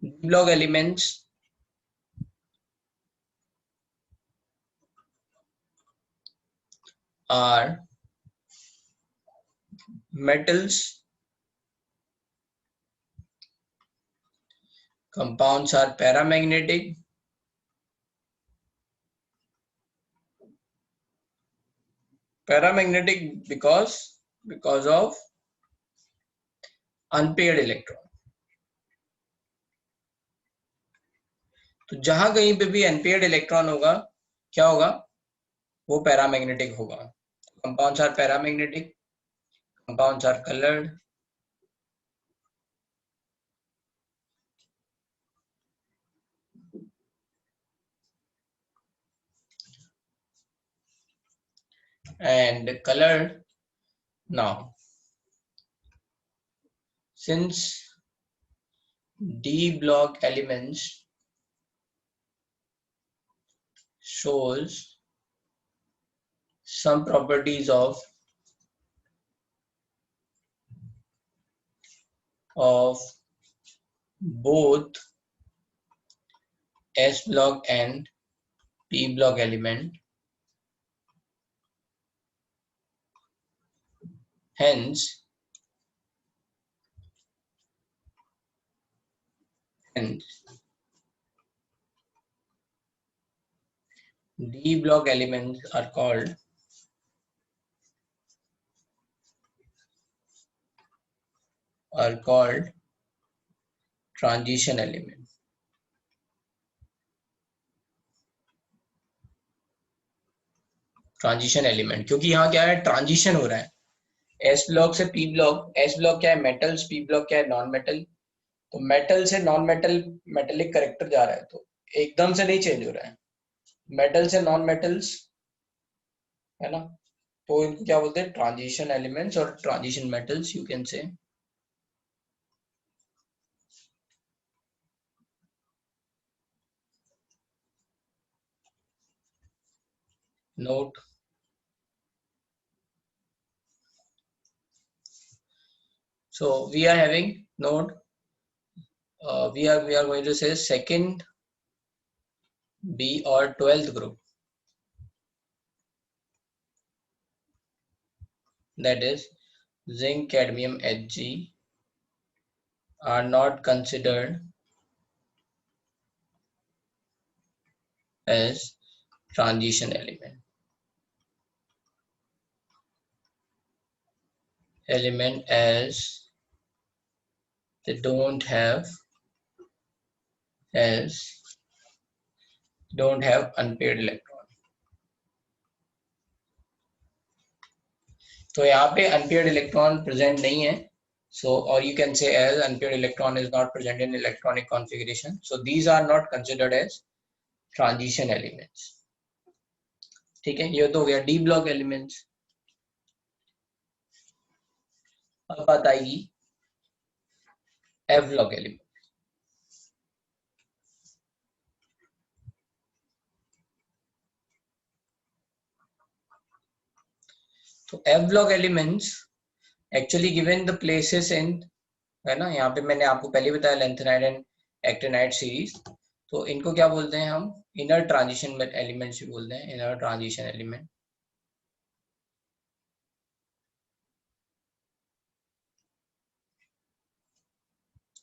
D block elements are metals, compounds are paramagnetic, because of unpaired electron. तो जहां कहीं पे भी अनपेयर्ड इलेक्ट्रॉन होगा, क्या होगा? वो पैरामैग्नेटिक होगा. Compounds are paramagnetic, compounds are coloured, and colored. Now since D block elements shows some properties of both S block and P block element, hence D block elements are called transition element. Transition element, क्योंकि यहाँ क्या है, transition हो रहा है S block से P block. S block क्या है, मेटल्स. पी ब्लॉक क्या है, नॉन मेटल. तो मेटल से नॉन मेटल मेटेलिक करेक्टर जा रहा है, तो एकदम से नहीं चेंज हो रहा है. मेटल से नॉन मेटल्स, है ना, तो इनको क्या बोलते हैं, ट्रांजिशन एलिमेंट्स और ट्रांजिशन मेटल्स यू कैन से. Note. So we are having node. We are going to say second B or 12th group. That is zinc, cadmium, Hg are not considered as transition element as they don't have unpaired electron. तो यहाँ पे unpaired electron present नहीं है, so or you can say as unpaired electron is not present in electronic configuration, so these are not considered as transition elements. ठीक है, ये तो हो गया डी ब्लॉक एलिमेंट्स. अब बात आएगी एफ ब्लॉक एलिमेंट. तो F block elements actually given the places in, है ना, यहाँ पे मैंने आपको पहले बताया लैंथेनाइड एंड एक्टिनाइड सीरीज. तो इनको क्या बोलते हैं हम, इनर ट्रांजिशन एलिमेंट्स भी बोलते हैं, इनर ट्रांजिशन एलिमेंट.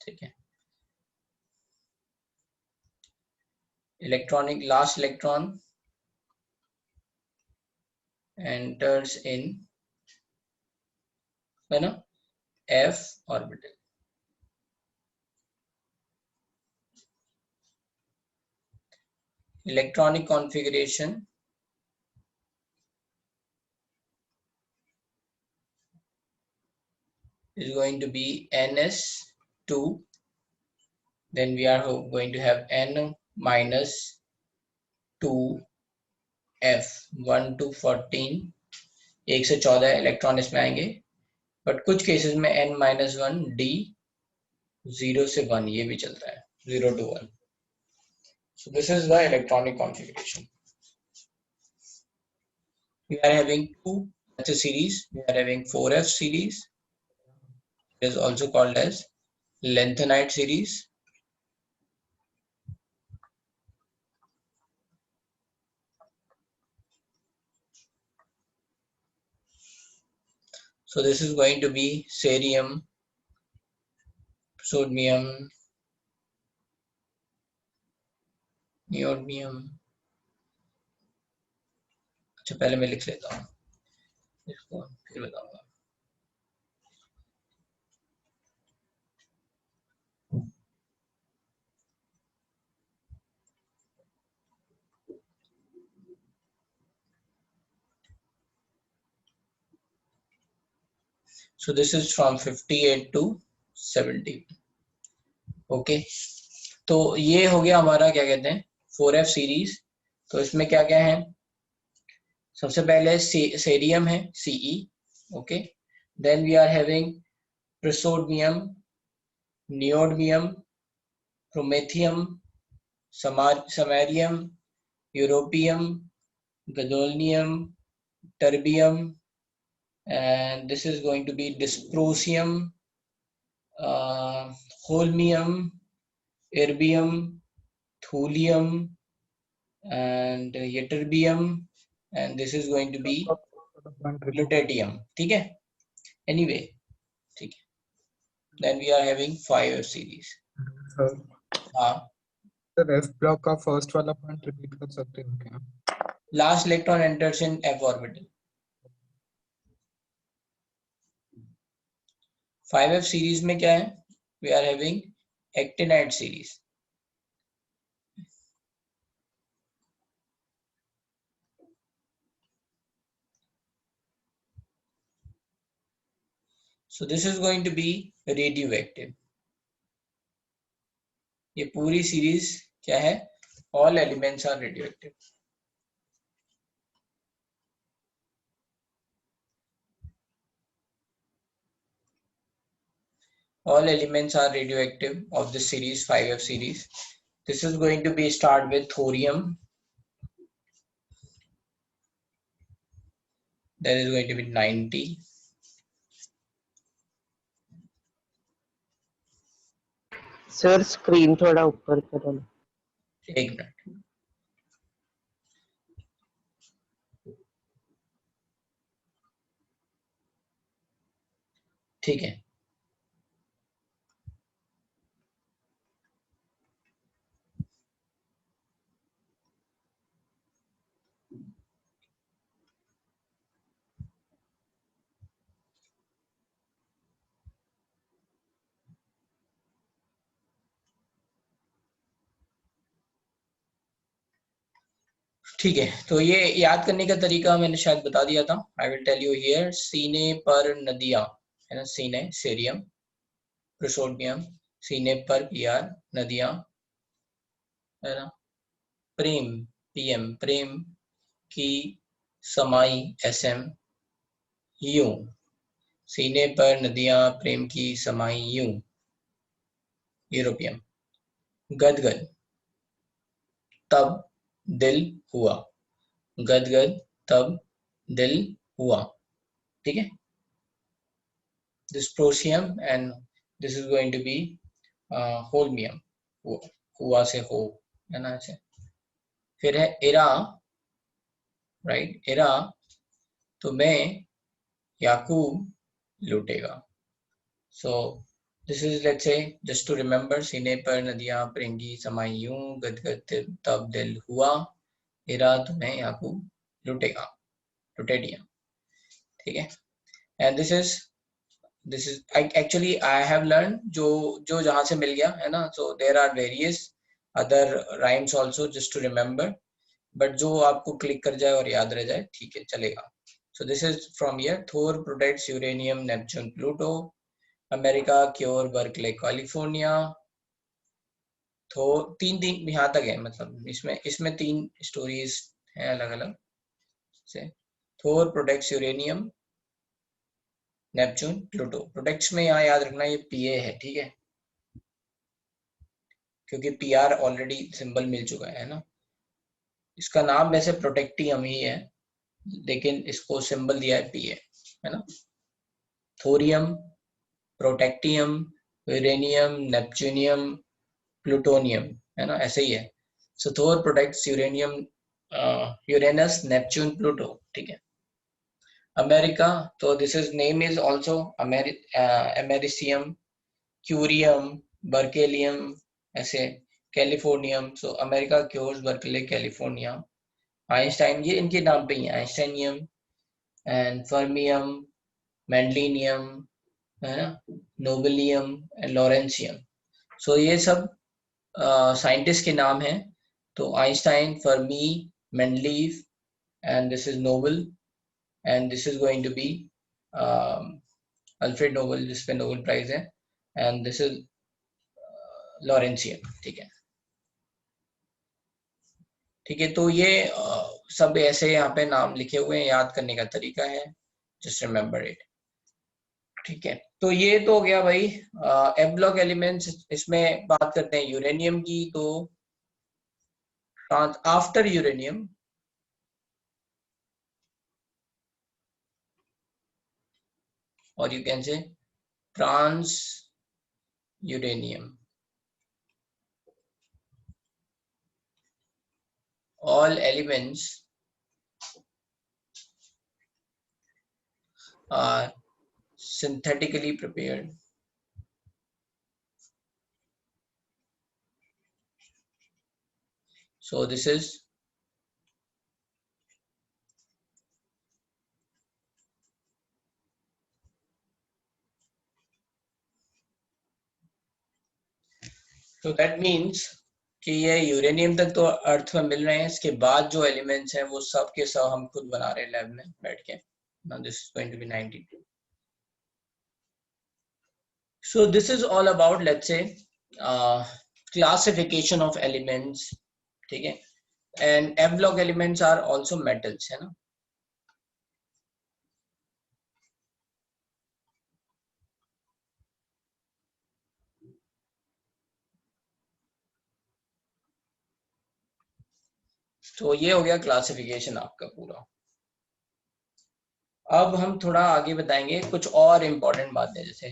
ठीक है. Electronic last electron enters in, है ना, F orbital. Electronic configuration is going to be ns2, then we are going to have n minus 2f 1 to 14, 1 से 14 इलेक्ट्रॉन इसमें आएंगे, बट कुछ केसेस में n minus 1 d 0 से 1 ये भी चलता है, 0 to 1. So this is the electronic configuration. We are having two such a series. We are having 4f series. It is also called as lanthanide series. So this is going to be cerium, sodium, neodymium. अच्छा पहले मैं लिख लेता हूँ इसको, फिर बताऊंगा. So this is from 58 to 70. Okay. तो ये हो गया हमारा क्या कहते हैं 4f सीरीज. तो इसमें क्या क्या है, सबसे पहले सेरियम है Ce. Okay. Then we are having praseodymium, neodymium, promethium, samarium, europium, gadolinium, terbium, and this is going to be dysprosium, holmium, erbium, thulium, and ytterbium, and this is going to be lutetium. ठीक है. anyway, ठीक है. Then we are having 5 series. Sir हाँ, sir F block का first वाला point repeat कर सकते हैं क्या? last electron enters in f orbital. 5f series में क्या है? We are having actinide series. So this is going to be radioactive. ये पूरी सीरीज क्या है? All elements are radioactive. All elements are radioactive of this series, 5f series. This is going to be start with thorium. That is going to be 90. Sir screen थोड़ा ऊपर करो ना. एक minute. ठीक है. ठीक है, तो ये याद करने का तरीका मैंने शायद बता दिया था. I will tell you here. सीने पर नदियां है ना, सीने सेरियम प्रोसोडियम, सीने पर पीआर नदियां है ना, प्रेम पीएम प्रेम की समाई एसएम यूं, सीने पर नदियां प्रेम की समाई यूं यूरोपियम. गदगद तब दिल हुआ, गदगद तब दिल हुआ. ठीक है. This prosium and this is going to be holmium. हुआ से हो है ना ऐसे. फिर है इरा, राइट. इरा तो मैं याकूब लूटेगा. So this is, let's say, just to remember, सीने पर नदियां प्रेम की समाई यूं, गदगद तब दिल हुआ, इरा तुम्हें याकूब लूटेगा, लुटे दिया. ठीक है. And this is actually I have learned जो जहां से मिल गया है ना. So there are various other rhymes also just to remember, but जो आपको क्लिक कर जाए और याद रह जाए, ठीक है, चलेगा. So this is from here. Thor protects uranium, Neptune, Pluto. America cure Berkeley, California. तो तीन यहाँ तक है, मतलब इसमें 3 स्टोरीज हैं अलग अलग से. Thor protects uranium, Neptune, Pluto. Protects में यहाँ याद रखना ये पीए है, ठीक है, क्योंकि पीआर ऑलरेडी सिंबल मिल चुका है ना. इसका नाम वैसे प्रोटेक्टियम ही है, लेकिन इसको सिंबल दिया है पीए, है ना. Thorium, protactinium, uranium, neptunium, plutonium, है ना, ऐसे ही है. So Thor protects uranium, Uranus, Neptune, Pluto. ठीक है. अमेरिका, तो this is name is also americium, curium, berkelium, ऐसे. Californium, so America cures Berkeley, California. Einstein, ये इनके नाम पे ही है, आइंस्टाइनियम एंड फर्मियम, मेंडलिनियम, है ना, नोबेलियम एंड लॉरेंसियम. सो ये सब साइंटिस्ट के नाम हैं. तो Einstein, Fermi, Mendeleev, and this is Nobel, and this is going to be Alfred Nobel, जिसपे नोबेल प्राइज है, and this is लॉरेंसियम. ठीक है. ठीक है, तो ये सब ऐसे यहाँ पे नाम लिखे हुए हैं, याद करने का तरीका है, जस्ट रिमेम्बर इट. ठीक है. तो ये तो हो गया भाई एफ ब्लॉक एलिमेंट्स. इसमें बात करते हैं यूरेनियम की. तो after uranium, or you can say trans uranium, all elements are synthetically prepared. So this is so that means कि ये यूरेनियम तक तो अर्थ में मिल रहे हैं, इसके बाद जो एलिमेंट्स हैं वो सब के सब हम खुद बना रहे हैं लैब में बैठ के. Now this is going to be 92. So this is all about, let's say, classification of elements. ठीक है, and F block elements are also metals, है ना. तो ये हो गया क्लासिफिकेशन आपका पूरा. अब हम थोड़ा आगे बताएंगे कुछ और इम्पोर्टेंट बातें, जैसे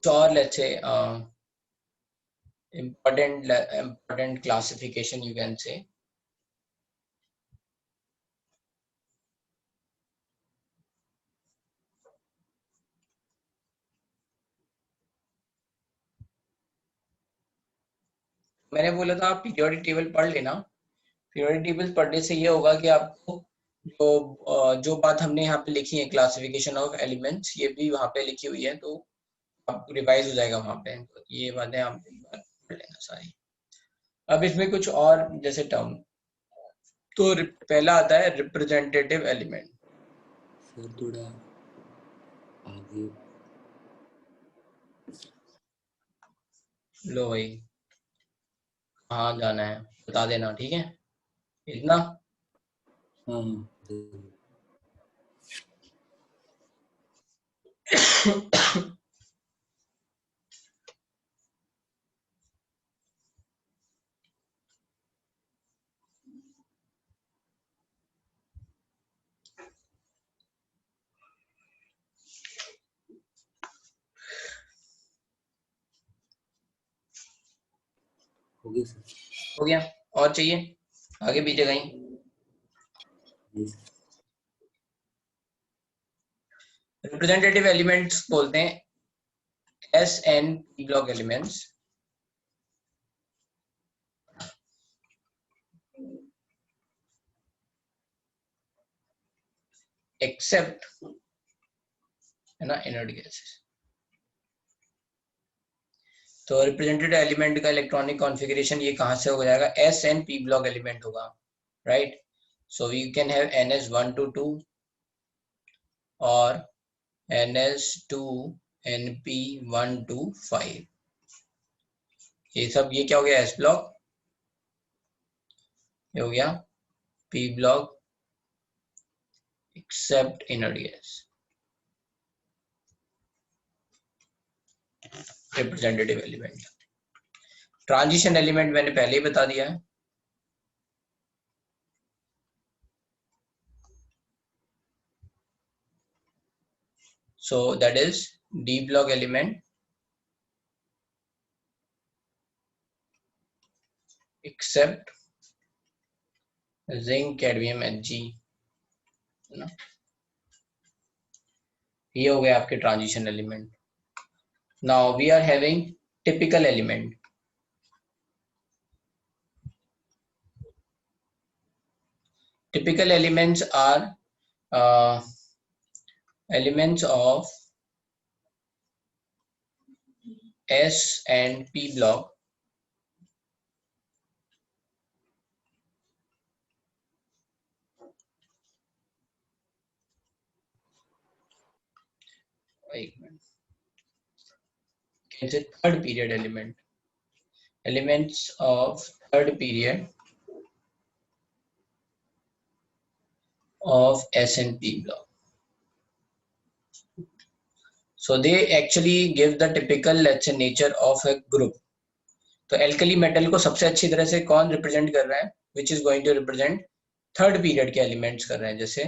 कुछ और let's say important classification you can say. मैंने बोला था आप पीरियोडिक टेबल पढ़ लेना. पीरियोडिक टेबल पढ़ने से ये होगा कि आपको जो बात हमने यहाँ पे लिखी है क्लासिफिकेशन ऑफ एलिमेंट्स, ये भी वहाँ पे लिखी हुई है, तो आप रिवाइज हो जाएगा वहाँ पे. तो ये बातें आप पढ़ लेना सारी. अब इसमें कुछ और जैसे टर्म, तो पहला आता है रिप्रेजेंटेटिव एलिमेंट. सर थोड़ा आगे. लो भाई, कहाँ जाना है बता देना, ठीक है, इतना. हाँ हो गया सर. हो गया, और चाहिए आगे पीछे कहीं. रिप्रेजेंटेटिव एलिमेंट्स बोलते हैं S and P block elements. Except, है ना, इनर्ट गैसेस. तो रिप्रेजेंटेटिव एलिमेंट का इलेक्ट्रॉनिक कॉन्फ़िगरेशन ये कहाँ से हो जाएगा, S and P block element होगा, right. So you can have NS1 to 2 और NS2 NP1 to 5. ये सब, ये क्या हो गया, एस ब्लॉक. ये हो गया P block except inert gas. Representative element. Transition element मैंने पहले ही बता दिया है. So that is D block element except zinc cadmium Hg, है ना. ये हो गया आपके transition element. Now we are having typical element. Typical elements are elements of S and P block can say third period element. Elements of third period of S and P block. So they actually give the typical, let's say, nature of a group. तो alkali metal को सबसे अच्छी तरह से कौन represent कर रहा है, which is going to represent third period के एलिमेंट्स कर रहे हैं, जैसे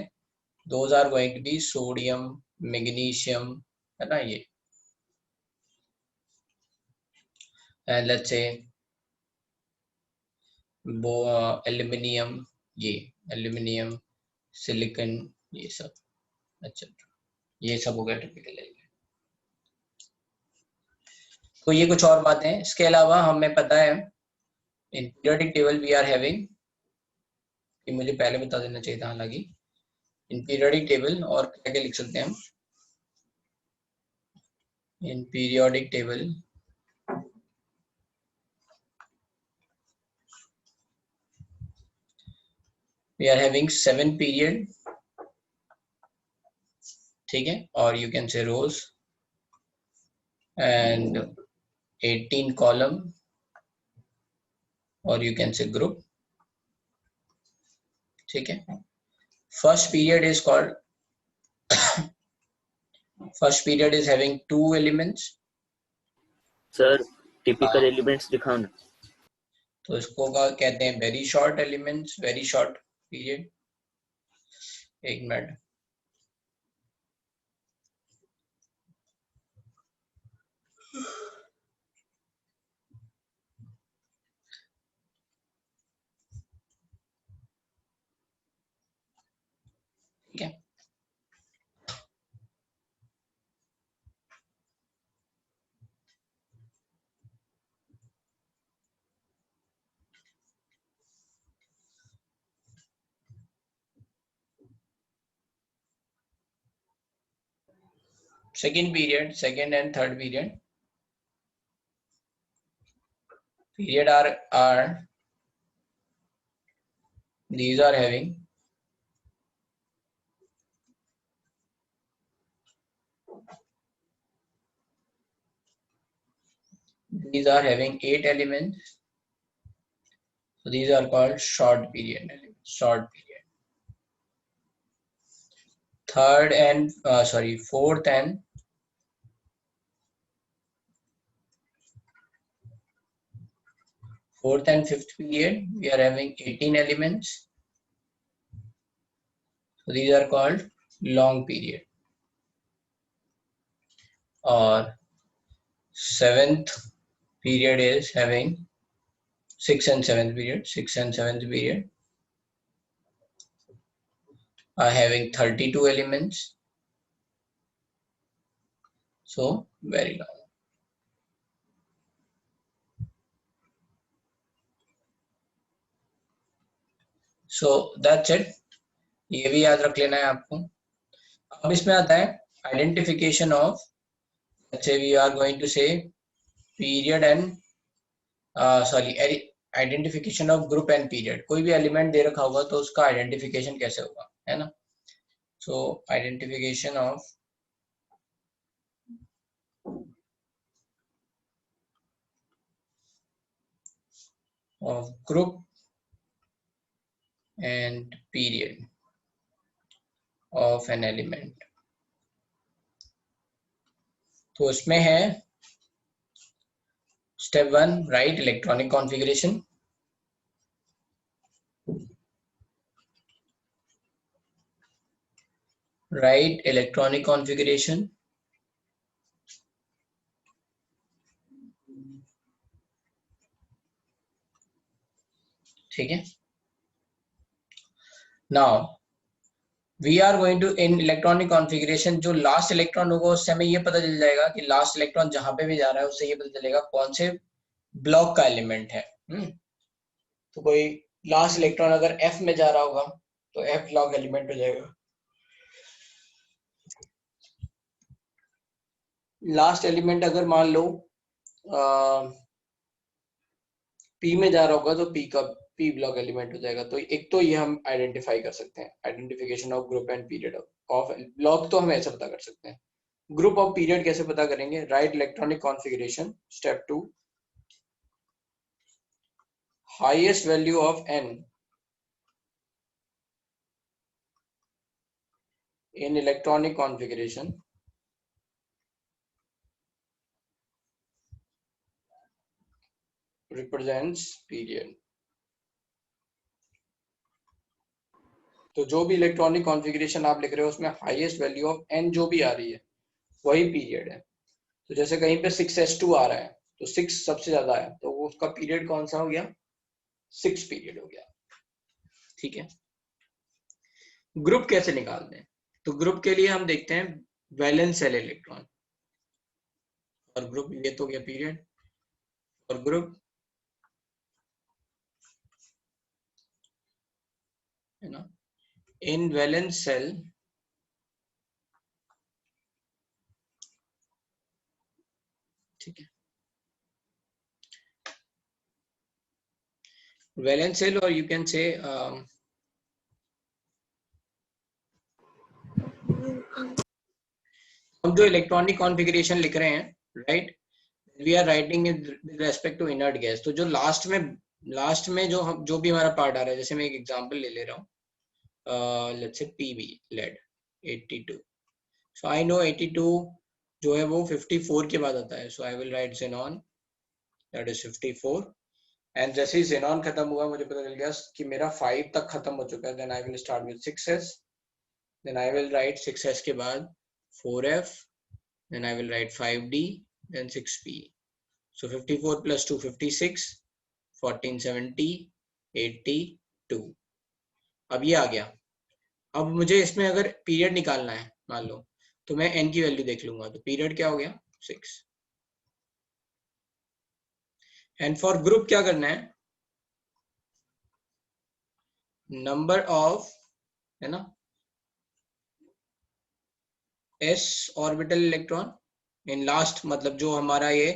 those are going to be sodium, magnesium, है ना, ये. एंड लेट्स से एल्यूमिनियम, ये एल्यूमिनियम, सिलिकॉन, ये सब, अच्छा. ये सब हो गया टिपिकल एलिमेंट। तो ये कुछ और बातें हैं। इसके अलावा हमें पता है in periodic table we are having, ये मुझे पहले बता देना चाहिए था हालांकि, इन पीरियोडिक टेबल और क्या क्या लिख सकते हैं हम इन periodic table, we are having 7 period, ठीक है, और you can say rows and 18 column और you can say group, ठीक है। first period is called first period is having 2 elements, sir typical elements दिखाओ ना। तो इसको कहते हैं very short elements, very short period. एक मिनट, ठीक है। second period, second and third period are these are having these are having 8 elements, so these are called short period elements, short period. Third and fourth and fifth period we are having 18 elements, so these are called long period. Or seventh period is having 6th and 7th period are having 32 elements, so very long. So that's it, ये भी याद रख लेना है आपको। अब इसमें आता है identification of, let's say we are going to say period and identification of group and period. कोई भी एलिमेंट दे रखा होगा तो उसका आइडेंटिफिकेशन कैसे होगा, है ना। So identification of group and period of an element, तो उसमें है step 1 right electronic configuration, write electronic configuration, ठीक है। now we are going to in electronic configuration जो लास्ट इलेक्ट्रॉन होगा उससे हमें ये पता चल जाएगा कि लास्ट इलेक्ट्रॉन जहां पे भी जा रहा है उससे ये पता चलेगा कौन से ब्लॉक का एलिमेंट है। तो कोई लास्ट इलेक्ट्रॉन अगर F में जा रहा होगा तो F ब्लॉक एलिमेंट हो जाएगा, लास्ट एलिमेंट अगर मान लो P में जा रहा होगा तो P ब्लॉक एलिमेंट हो जाएगा। तो एक तो ये हम आइडेंटिफाई कर सकते हैं, identification of group and period of block, तो हम ऐसे पता कर सकते हैं। ग्रुप ऑफ पीरियड कैसे पता करेंगे, right electronic configuration step 2 highest value of n in electronic configuration represents period। तो जो भी इलेक्ट्रॉनिक कॉन्फ़िगरेशन आप लिख रहे हो उसमें हाईएस्ट वैल्यू ऑफ n जो भी आ रही है वही पीरियड है। तो जैसे कहीं पे 6s2 आ रहा है तो 6 सबसे ज्यादा है तो वो उसका पीरियड कौन सा हो गया, 6 पीरियड हो गया, ठीक है। ग्रुप कैसे निकालते हैं, तो ग्रुप के लिए हम देखते हैं वैलेंस शेल इलेक्ट्रॉन और ग्रुप, ये तो गया पीरियड और ग्रुप है ना। इन वैलेंस शेल ठीक है, वैलेंस शेल और यू कैन से हम जो इलेक्ट्रॉनिक कॉन्फ़िगरेशन लिख रहे हैं, right, we are writing with respect to inert gas. तो जो लास्ट में जो भी हमारा पार्ट आ रहा है, जैसे मैं एक एग्जांपल ले रहा हूँ, let's say PB lead 82। So I know 82 जो है वो 54 के बाद आता है, so I will write xenon that is 54। And जैसे ही xenon खत्म हुआ मुझे पता चल गया कि मेरा 5 तक खत्म हो चुका है, then I will start with 6s, then I will write 6s के बाद 4f, then I will write 5d, then 6p. So 54 plus 2, 56, 1470, 82. अब ये आ गया। अब मुझे इसमें अगर पीरियड निकालना है मान लो, तो मैं n की वैल्यू देख लूंगा, तो पीरियड क्या हो गया 6। एंड फॉर ग्रुप क्या करना है, नंबर ऑफ है ना s orbital electron in last, मतलब जो हमारा ये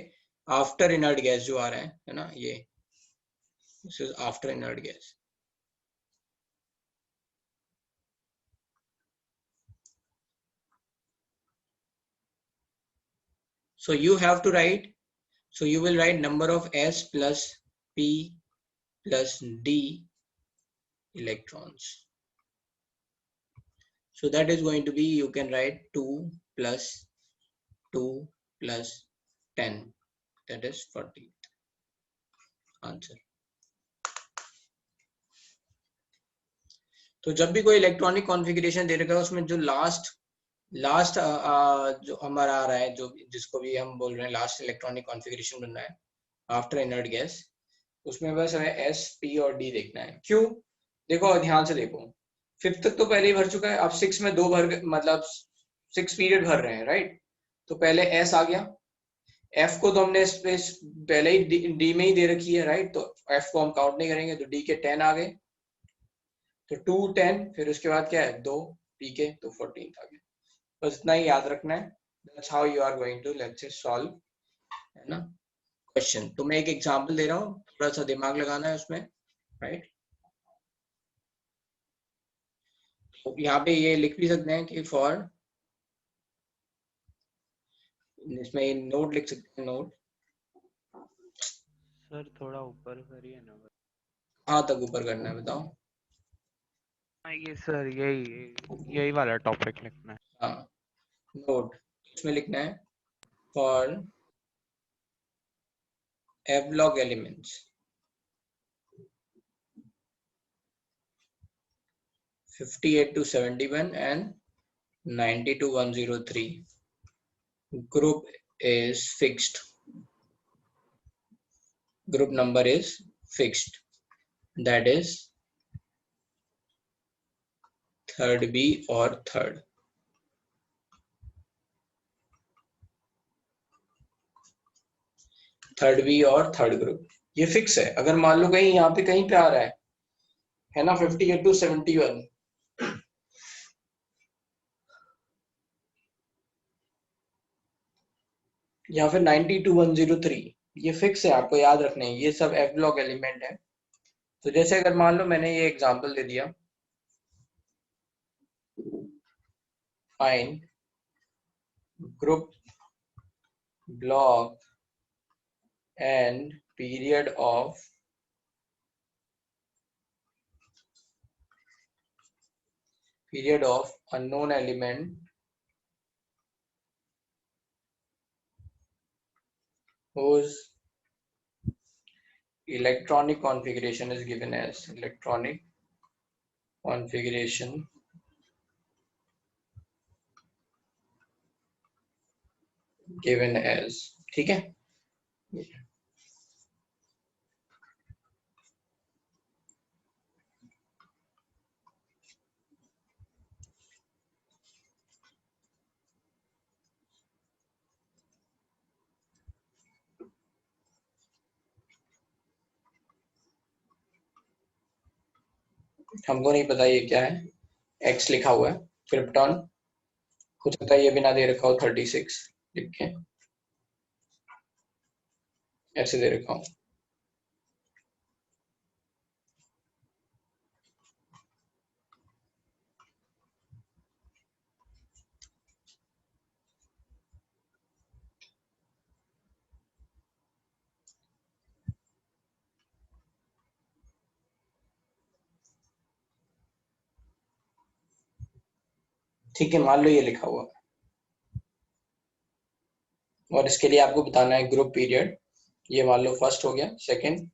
आफ्टर इनर्ट गैस जो आ रहा है ना, ये this is after inert gas. So you have to write, so you will write number of s plus p plus d electrons. So that is going to be, you can write 2 plus 2 plus 10, that is 40 answer. तो जब भी कोई electronic configuration दे रखा है उसमें जो last जो हमारा आ रहा है, जो जिसको भी हम बोल रहे हैं लास्ट इलेक्ट्रॉनिक कॉन्फ़िगरेशन बन रहा है आफ्टर इनर्ट गैस, उसमें बस हमें एस पी और डी देखना है। क्यों, देखो ध्यान से देखो, 5 तक तो पहले ही भर चुका है, अब 6 में 2 भर, मतलब 6 पीरियड भर रहे हैं, राइट। तो पहले एस आ गया, एफ को तो हमने स्पेस पहले ही डी में ही दे रखी है, राइट, तो एफ को हम काउंट नहीं करेंगे, तो डी के 10 आ गए, तो 2 10, फिर उसके बाद क्या है 2 पी के, तो 14 आ गए। बस इतना ही याद रखना है, that's how you are going to let's say solve, है ना, क्वेश्चन। तो मैं एक एग्जांपल दे रहा हूँ, थोड़ा सा दिमाग लगाना है उसमें, राइट। तो यहाँ पे ये लिख भी सकते हैं कि फॉर, इसमें नोट लिख सकते हैं, नोट सर थोड़ा ऊपर करिए ना। कहाँ तक ऊपर करना है बताओ। हाँ ये सर यही वाला टॉपिक लिखना है। हाँ, नोट इसमें लिखना है for एवलॉग elements 58 to 71 and 90 to 103. Group is fixed. Group number is fixed. That is third B or third. Third B और थर्ड ग्रुप ये फिक्स है। अगर मान लो कहीं यहाँ पे कहीं पे आ रहा है ना 58 to 71, या फिर 90 to 103, ये फिक्स है, आपको याद रखने हैं, ये सब एफ ब्लॉक एलिमेंट है। तो जैसे अगर मान लो मैंने ये एग्जांपल दे दिया, find group block and period of unknown element whose electronic configuration is given as electronic configuration given as, ठीक है। हमको नहीं पता ये क्या है, X लिखा हुआ है, क्रिप्टॉन, हो सकता है ये भी ना दे रखा हो, 36 लिख के ऐसे दे रखा हूँ। ठीक है, मान लो ये लिखा हुआ, और इसके लिए आपको बताना है ग्रुप पीरियड। ये मान लो फर्स्ट हो गया, सेकंड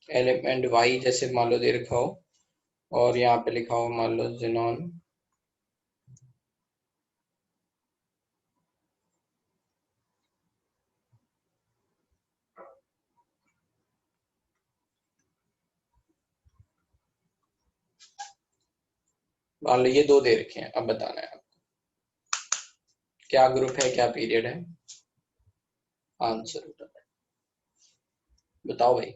एलिमेंट Y जैसे मान लो दे रखा हो, और यहाँ पे लिखा हो मान लो जेनॉन, मान लो ये 2 दे रखे हैं। अब बताना है आपको क्या ग्रुप है क्या पीरियड है, आंसर बताओ भाई।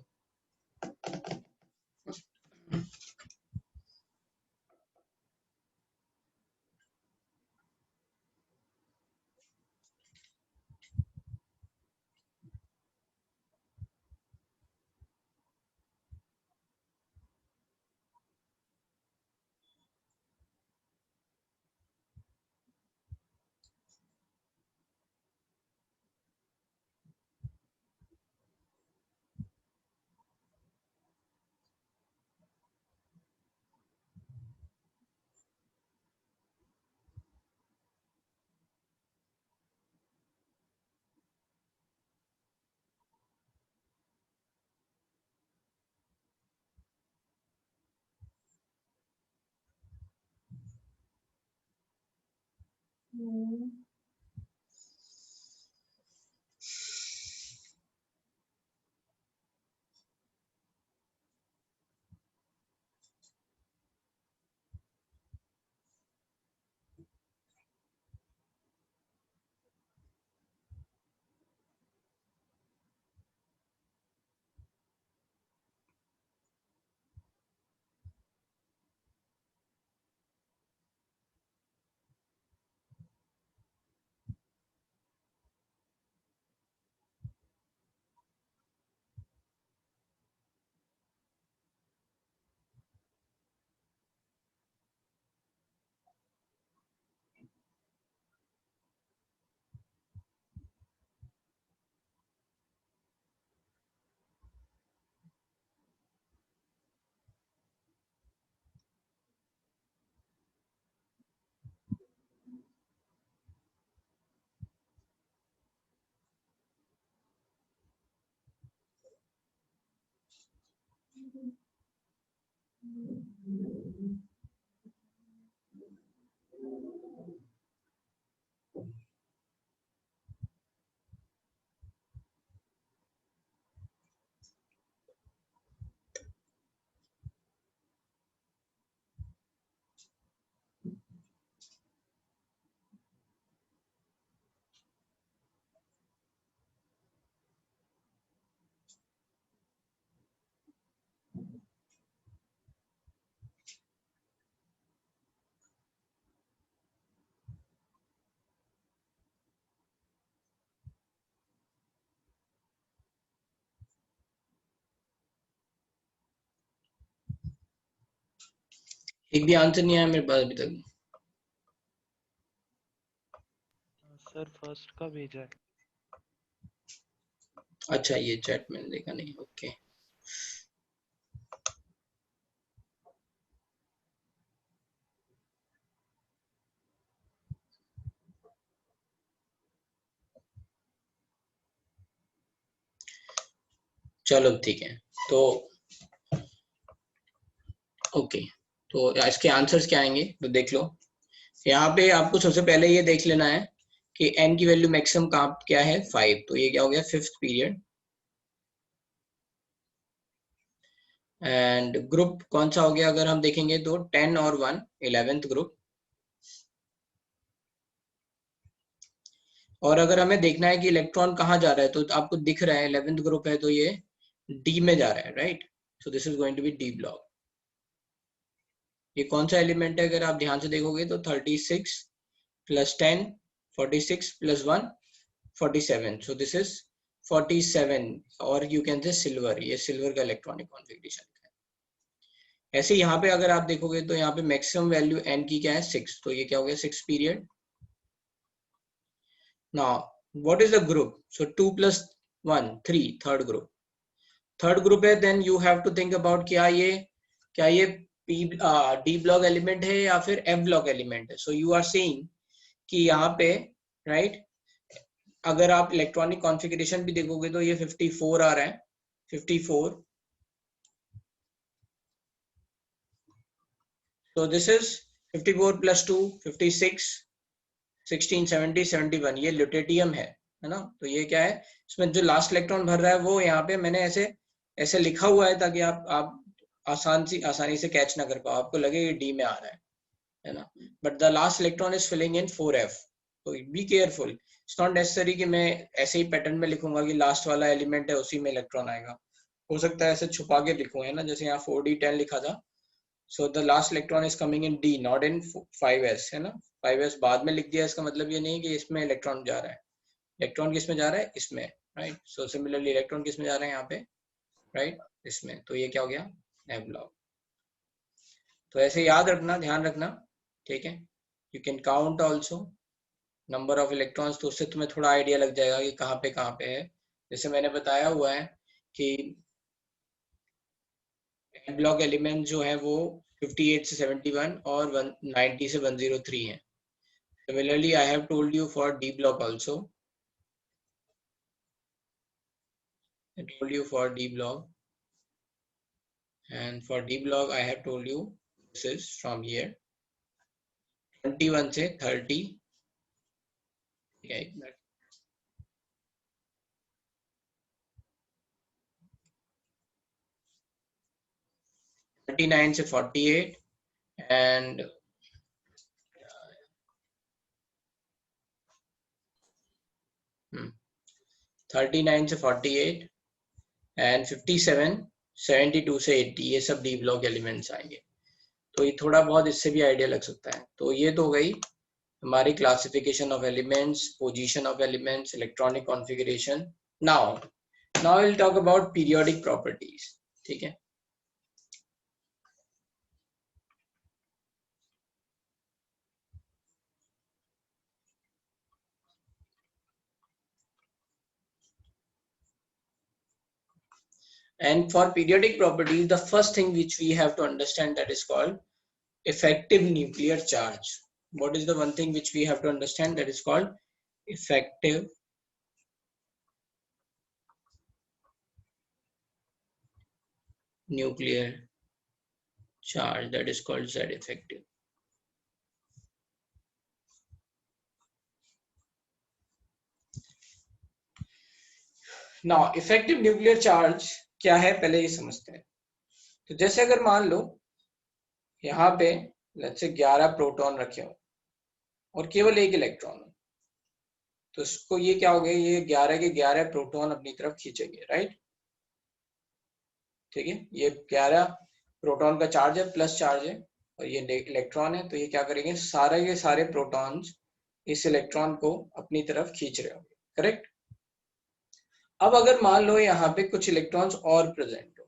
एक भी आंसर नहीं आया मेरे पास अभी तक। सर फर्स्ट का भेजा है। अच्छा, ये चैट मैंने देखा नहीं, ओके। चलो ठीक है, तो ओके, तो इसके आंसर्स क्या आएंगे तो देख लो। यहाँ पे आपको सबसे पहले ये देख लेना है कि n की वैल्यू मैक्सिमम कहाँ क्या है, 5, तो ये क्या हो गया, 5th पीरियड। एंड ग्रुप कौन सा हो गया, अगर हम देखेंगे तो 10 और 1 11th ग्रुप। और अगर हमें देखना है कि इलेक्ट्रॉन कहाँ जा रहा है, तो आपको दिख रहा है 11th ग्रुप है, तो ये डी में जा रहा है, right? So this is going to be D block. ये कौन सा एलिमेंट है? अगर आप ध्यान से देखोगे तो 36 plus 10, 46 plus 1, 47. So this is 47, or you can say silver. ये सिल्वर का इलेक्ट्रॉनिक कॉन्फ़िगरेशन है। ऐसे यहाँ पे अगर आप देखोगे तो यहाँ पे मैक्सिमम वैल्यू n की क्या है? 6। तो ये क्या हो गया? 6 period. Now what is the group? So 2 plus 1, 3, third group. Third group है, then you have to think about क्या ये डी ब्लॉक एलिमेंट है या फिर एफ ब्लॉक एलिमेंट है। सो यू आर सेइंग कि यहाँ पे राइट अगर आप इलेक्ट्रॉनिक कॉन्फ़िगरेशन भी देखोगे तो ये 54 आ रहा है, 54। तो दिस इज 54 plus 2, 56, 16, 70, 71। ये ल्यूटेटियम है ना? तो ये क्या है? इसमें जो लास्ट इलेक्ट्रॉन भर रहा है वो यहाँ पे मैंने ऐसे लिखा हुआ है ताकि आप आसानी से कैच ना कर पाओ, आपको लगे ये डी में आ रहा है ना? But the last electron is filling in 4f। तो be careful, it's not necessary कि मैं ऐसे ही पैटर्न में लिखूंगा कि लास्ट वाला एलिमेंट है उसी में इलेक्ट्रॉन आएगा। हो सकता है ऐसे छुपा के लिखूं, है ना? जैसे यहाँ 4d10 लिखा था। So the last electron is coming in D, not in 5s, है ना? 5s बाद में लिख दिया, इसका मतलब ये नहीं कि इसमें इलेक्ट्रॉन जा रहा है। इलेक्ट्रॉन किस में जा रहा है? इसमें, राइट? सो सिमिलरली इलेक्ट्रॉन किस में जा रहे हैं यहाँ पे? राइट, इसमें। तो ये क्या हो गया? F block. तो ऐसे याद रखना, ध्यान रखना, ठीक है? You can count also number of electrons, तो उससे तुम्हें थोड़ा आइडिया लग जाएगा कि कहाँ पे है। जैसे मैंने बताया हुआ है कि एफ ब्लॉक एलिमेंट जो है वो 58 से 71 और 90 से 103 है। Similarly I have told you for D block also. I told you for D block, and for D block I have told you this is from here 21 से 30, okay, 39 से 48 and 39 से 48 एंड 57, 72 से 80, ये सब डी ब्लॉक एलिमेंट्स आएंगे। तो ये थोड़ा बहुत इससे भी आइडिया लग सकता है। तो ये तो हो गई हमारी classification of elements, position of elements, electronic configuration. Now will talk about periodic properties, ठीक है? And for periodic properties, the first thing which we have to understand, that is called effective nuclear charge. What is the one thing which we have to understand? That is called effective nuclear charge. That is called Z effective. Now effective nuclear charge क्या है पहले ये समझते हैं। तो जैसे अगर मान लो यहाँ पे लेट्स से 11 प्रोटॉन रखे हो और केवल एक इलेक्ट्रॉन हो, तो इसको ये क्या हो गया? ये 11 के 11 प्रोटॉन अपनी तरफ खींचेंगे, राइट? ठीक है, ये 11 प्रोटॉन का चार्ज है, प्लस चार्ज है, और ये इलेक्ट्रॉन है। तो ये क्या करेंगे? सारे के सारे प्रोटॉन्स इस इलेक्ट्रॉन को अपनी तरफ खींच रहे होंगे, करेक्ट? अब अगर मान लो यहाँ पे कुछ इलेक्ट्रॉन्स और प्रेजेंट हो,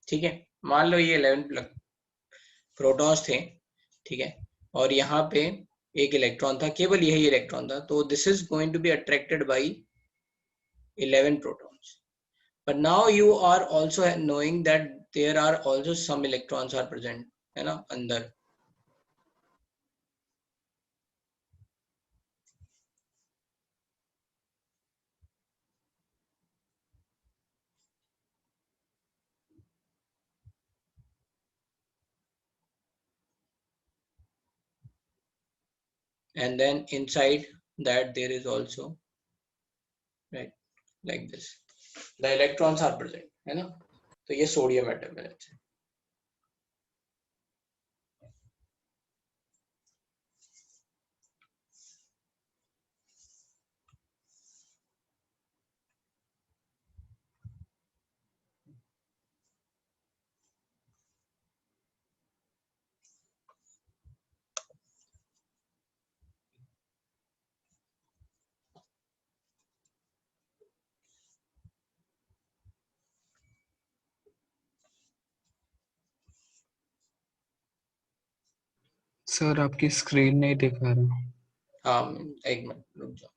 ठीक है? मान लो ये 11 प्रोटॉन्स थे, ठीक है, और यहाँ पे एक इलेक्ट्रॉन था, केवल यही इलेक्ट्रॉन था। तो this is going to be attracted by 11 protons. But now you are also knowing that there are also some electrons are present, है ना, अंदर। and then inside that there is also, right, like this, the electrons are present, है ना. तो ये sodium atom है. Sir आपकी screen नहीं दिखा रहा. हाँ, एक मिनट रुक जाओ.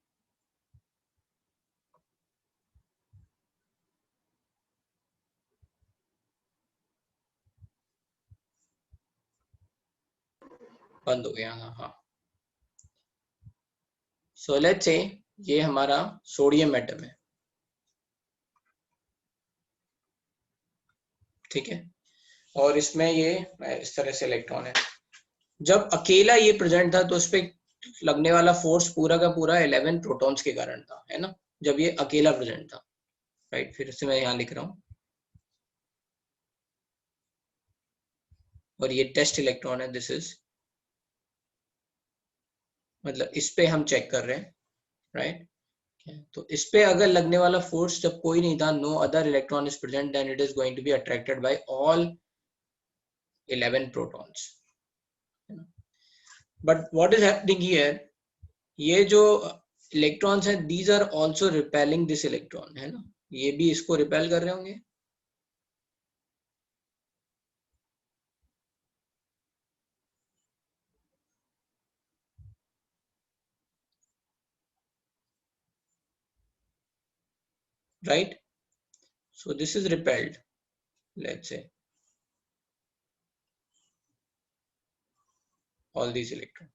बंद हो गया. हाँ हाँ. सो लेट्स से ये हमारा सोडियम एटम है, ठीक है, और इसमें ये इस तरह से इलेक्ट्रॉन है. जब अकेला ये प्रेजेंट था तो उस पे लगने वाला फोर्स पूरा का पूरा 11 प्रोटॉन्स के कारण था, है ना, जब ये अकेला प्रेजेंट था, राइट. फिर से मैं यहाँ लिख रहा हूँ, और ये टेस्ट इलेक्ट्रॉन है, दिस इज, मतलब इस पे हम चेक कर रहे हैं, राइट. तो इस पे अगर लगने वाला फोर्स जब कोई नहीं था, no other electron is present, then it is going to be attracted by all 11 protons. But what is happening here, ये जो इलेक्ट्रॉन्स हैं, these are also repelling this electron, है ना, ये भी इसको रिपेल कर रहे होंगे. Right, so this is repelled, let's say, all these electrons.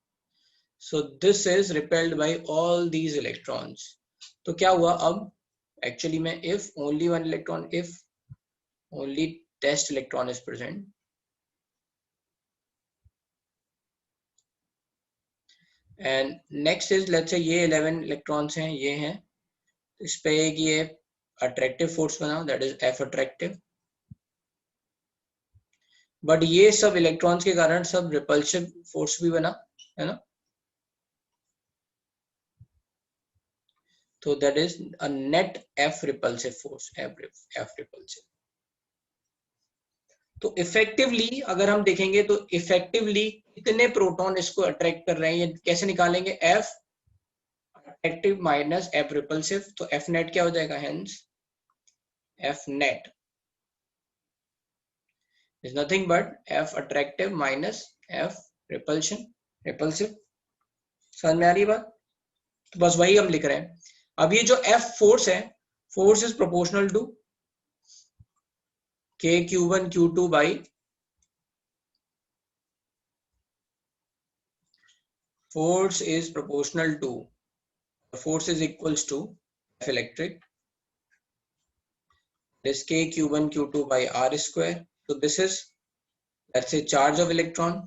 So this is repelled by all these electrons. तो क्या हुआ अब, actually में if only one electron, if only test electron is present, and next is let's say ये 11 electrons हैं, ये हैं, इस पे एक ये attractive force बना, that is F attractive, but ये सब electrons के कारण सब repulsive force भी बना, है ना. So that is a net F repulsive force, F repulsive. तो इफेक्टिवली अगर हम देखेंगे तो इफेक्टिवली कितने प्रोटॉन इसको अट्रैक्ट कर रहे हैं, ये कैसे निकालेंगे, F attractive minus F repulsive, तो F नेट क्या हो जाएगा, hence F net is nothing but F attractive minus F repulsion, repulsive. समझ में आ रही बात. तो बस वही हम लिख रहे हैं. अब ये जो F फोर्स है, force is proportional to K Q1 Q2 by force is proportional to, force is equals to F electric, this K Q1 Q2 by R square. So this is, let's say, charge of electron,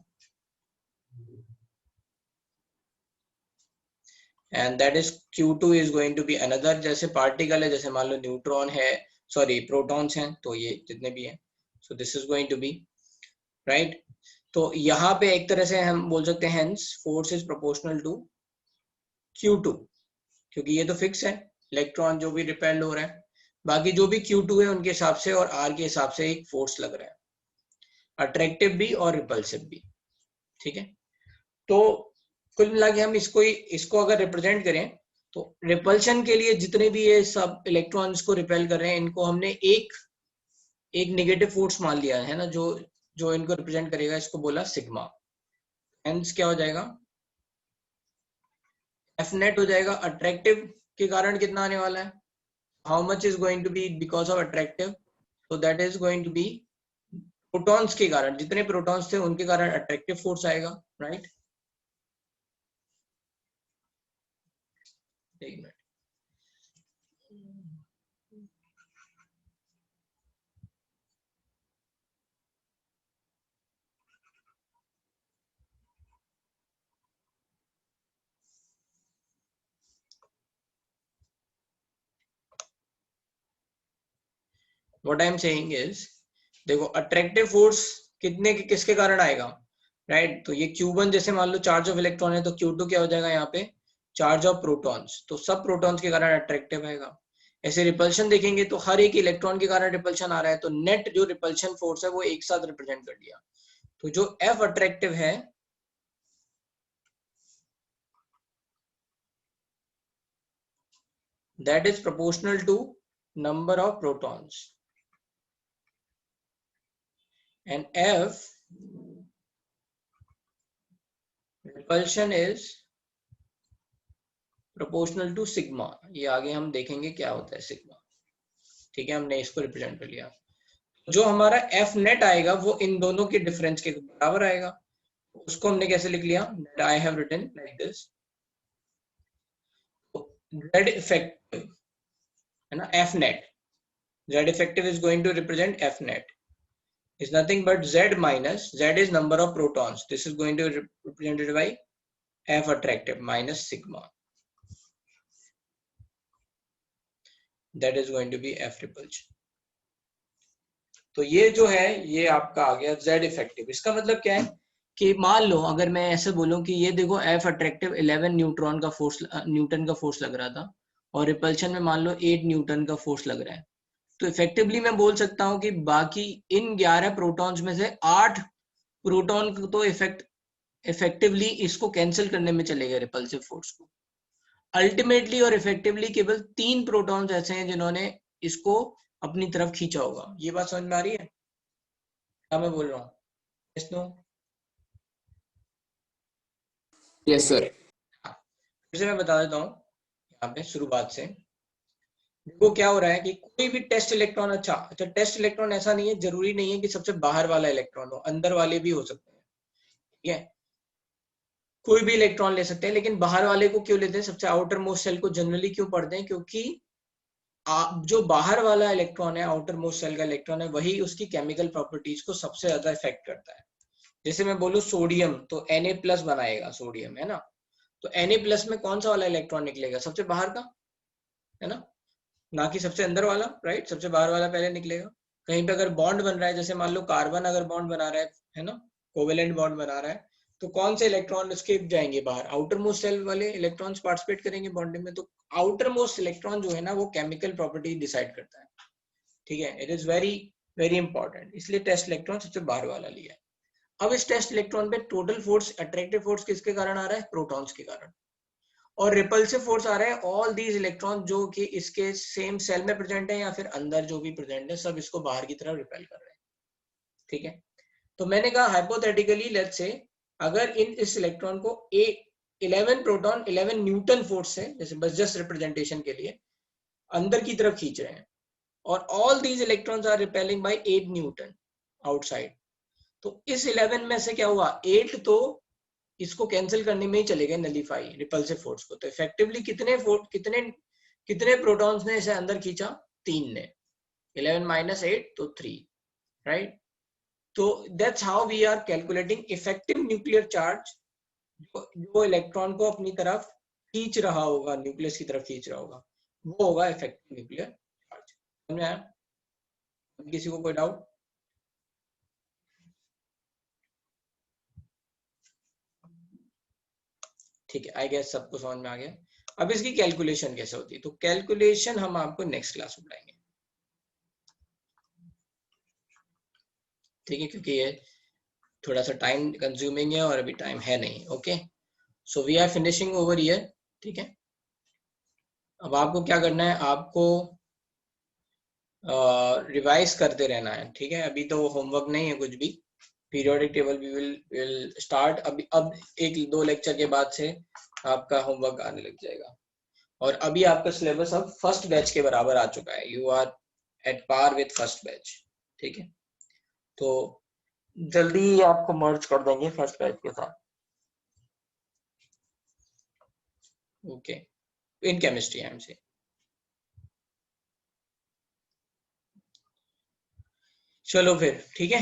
and that is Q2 is going to be another, जैसे particle है, जैसे मान लो neutron है, sorry protons हैं, तो ये जितने भी हैं, so this is going to be, right. तो यहाँ पे एक तरह से हम बोल सकते हैं hence force is proportional to Q2, क्योंकि ये तो फिक्स है, इलेक्ट्रॉन जो भी रिपेल हो रहा है, बाकी जो भी Q2 है उनके हिसाब से और R के हिसाब से एक फोर्स लग रहा है, अट्रैक्टिव भी और रिपल्सिव भी, ठीक है. तो कुल मिला के हम इसको अगर रिप्रेजेंट करें तो रिपल्शन के लिए जितने भी ये सब इलेक्ट्रॉन्स को रिपेल कर रहे हैं, इनको हमने एक नेगेटिव फोर्स मान लिया है ना, जो इनको रिप्रेजेंट करेगा, इसको बोला सिग्मा. हेंस क्या हो जाएगा, एफ नेट हो जाएगा. अट्रैक्टिव के कारण कितना आने वाला है, how much is going to be because of attractive, so that is going to be protons के कारण, जितने प्रोटॉन्स थे उनके कारण अट्रैक्टिव फोर्स आएगा, राइट. एक minute, what I am saying is, देखो अट्रैक्टिव फोर्स कितने किसके कारण आएगा, राइट? तो ये Q1 जैसे मान लो चार्ज ऑफ इलेक्ट्रॉन है, तो Q2 क्या हो जाएगा यहाँ पे, चार्ज ऑफ प्रोटॉन्स, तो सब प्रोटॉन्स के कारण अट्रैक्टिव आएगा। ऐसे रिपल्शन देखेंगे तो हर एक इलेक्ट्रॉन के कारण रिपल्शन आ रहा है, तो नेट जो रिपल्शन फोर्स है वो एक साथ रिप्रेजेंट कर दिया। तो जो F अट्रैक्टिव है that is proportional to number of protons, and F repulsion is proportional to sigma। ये आगे हम देखेंगे क्या होता है सिग्मा, ठीक है, हमने इसको रिप्रेजेंट कर लिया। जो हमारा F नेट आएगा वो इन दोनों के डिफरेंस के बराबर आएगा, उसको हमने कैसे लिख लिया, I have written like this, Z effective है ना, F net, Z effective is going to represent F net is nothing but Z minus, Z is number of protons, this is going to be represented by F attractive minus sigma, that is going to be F repulsion। तो ये जो है ये आपका आ गया Z effective। इसका मतलब क्या है कि मान लो अगर मैं ऐसे बोलूं कि ये देखो F attractive 11 न्यूट्रॉन का फोर्स, न्यूटन का फोर्स लग रहा था, और रिपल्शन में मान लो 8 न्यूटन का फोर्स लग रहा है, तो इफेक्टिवली मैं बोल सकता हूं कि बाकी इन 11 प्रोटॉन्स में से 8 प्रोटॉन तो इफेक्टिवली इसको कैंसिल करने में चले गए रिपल्सिव फोर्स को। अल्टीमेटली और इफेक्टिवली केवल 3 प्रोटॉन्स ऐसे हैं जिन्होंने इसको अपनी तरफ खींचा होगा। ये बात समझ में आ रही है क्या मैं बोल रहा हूँ? Yes no? Yes sir. फिर से मैं बता देता हूँ यहाँ पे शुरुआत से। देखो क्या हो रहा है कि कोई भी टेस्ट इलेक्ट्रॉन, अच्छा टेस्ट इलेक्ट्रॉन ऐसा नहीं है, जरूरी नहीं है कि सबसे बाहर वाला इलेक्ट्रॉन हो, अंदर वाले भी हो सकते हैं, ठीक है, कोई भी इलेक्ट्रॉन ले सकते हैं, लेकिन बाहर वाले को क्यों लेते हैं, सबसे आउटर मोस्ट सेल को जनरली क्यों पढ़ते हैं, क्योंकि जो बाहर वाला इलेक्ट्रॉन है, आउटर मोस्ट सेल का इलेक्ट्रॉन है, वही उसकी केमिकल प्रॉपर्टीज को सबसे ज्यादा इफेक्ट करता है। जैसे मैं बोलूं सोडियम, तो Na+ बनाएगा सोडियम, है ना, तो Na+ में कौन सा वाला इलेक्ट्रॉन निकलेगा, सबसे बाहर का, है ना, ना कि सबसे अंदर वाला, राइट, सबसे बाहर वाला पहले निकलेगा। कहीं पे अगर बॉन्ड बन रहा है, जैसे मान लो कार्बन अगर बॉन्ड बना रहा है ना, कोवेलेंट बॉन्ड बना रहा है, तो कौन से इलेक्ट्रॉन उसके जाएंगे बाहर, आउटर मोस्ट सेल वाले इलेक्ट्रॉन्स पार्टिसिपेट करेंगे बॉन्डिंग में। तो आउटर मोस्ट इलेक्ट्रॉन जो है ना वो केमिकल प्रॉपर्टी डिसाइड करता है, ठीक है, it is very very important, इसलिए टेस्ट इलेक्ट्रॉन सबसे बाहर वाला लिया है। अब इस टेस्ट इलेक्ट्रॉन पे टोटल फोर्स, अट्रैक्टिव फोर्स किसके कारण आ रहा है, प्रोटॉन्स के कारण, और रिपल्सिव फोर्स आ रहा है ऑल दीज इलेक्ट्रॉन जो कि इसके सेम सेल में प्रेजेंट है या फिर अंदर जो भी प्रेजेंट है, सब इसको बाहर की तरफ रिपेल कर रहे हैं, ठीक है। तो मैंने कहा हाइपोथेटिकली लेट्स से अगर इस इलेक्ट्रॉन को 11 प्रोटॉन 11 न्यूटन फोर्स से, जैसे बस जस्ट रिप्रेजेंटेशन के लिए, अंदर की तरफ खींच रहे हैं, और all these electrons are repelling by 8 newton outside, तो इस 11 में से क्या हुआ, 8 तो इसको कैंसिल करने में ही चले गए, नलीफाई रिपल्सिव फोर्स को। तो इफेक्टिवली कितने प्रोटॉन्स ने इसे अंदर खींचा, 3 ने, 11 - 8 तो 3, राइट। तो that's how we are calculating effective nuclear charge, जो इलेक्ट्रॉन को अपनी तरफ खींच रहा होगा, न्यूक्लियस की तरफ खींच रहा होगा, वो होगा इफेक्टिव न्यूक्लियर चार्ज। समझ में आया? किसी को कोई डाउट? ठीक है, आई गेस सबको समझ में आ गया। अब इसकी कैलकुलेशन कैसे होती है, तो कैलकुलेशन हम आपको नेक्स्ट क्लास में पढ़ाएंगे, ठीक है, क्योंकि ये थोड़ा सा टाइम कंज्यूमिंग है और अभी टाइम है नहीं। Okay, so we are finishing over here, ठीक है। अब आपको क्या करना है, आपको रिवाइज करते रहना है, ठीक है। अभी तो होमवर्क नहीं है कुछ भी, periodic table we will start अभी, अब 1-2 लेक्चर के बाद से आपका होमवर्क आने लग जाएगा, और अभी आपका सिलेबस अब फर्स्ट बैच के बराबर आ चुका है, you are at par with first batch, ठीक है। तो जल्दी ही आपको मर्ज कर देंगे फर्स्ट बैच के साथ, okay, in chemistry I am से। चलो फिर ठीक है,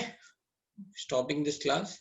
स्टॉपिंग दिस क्लास।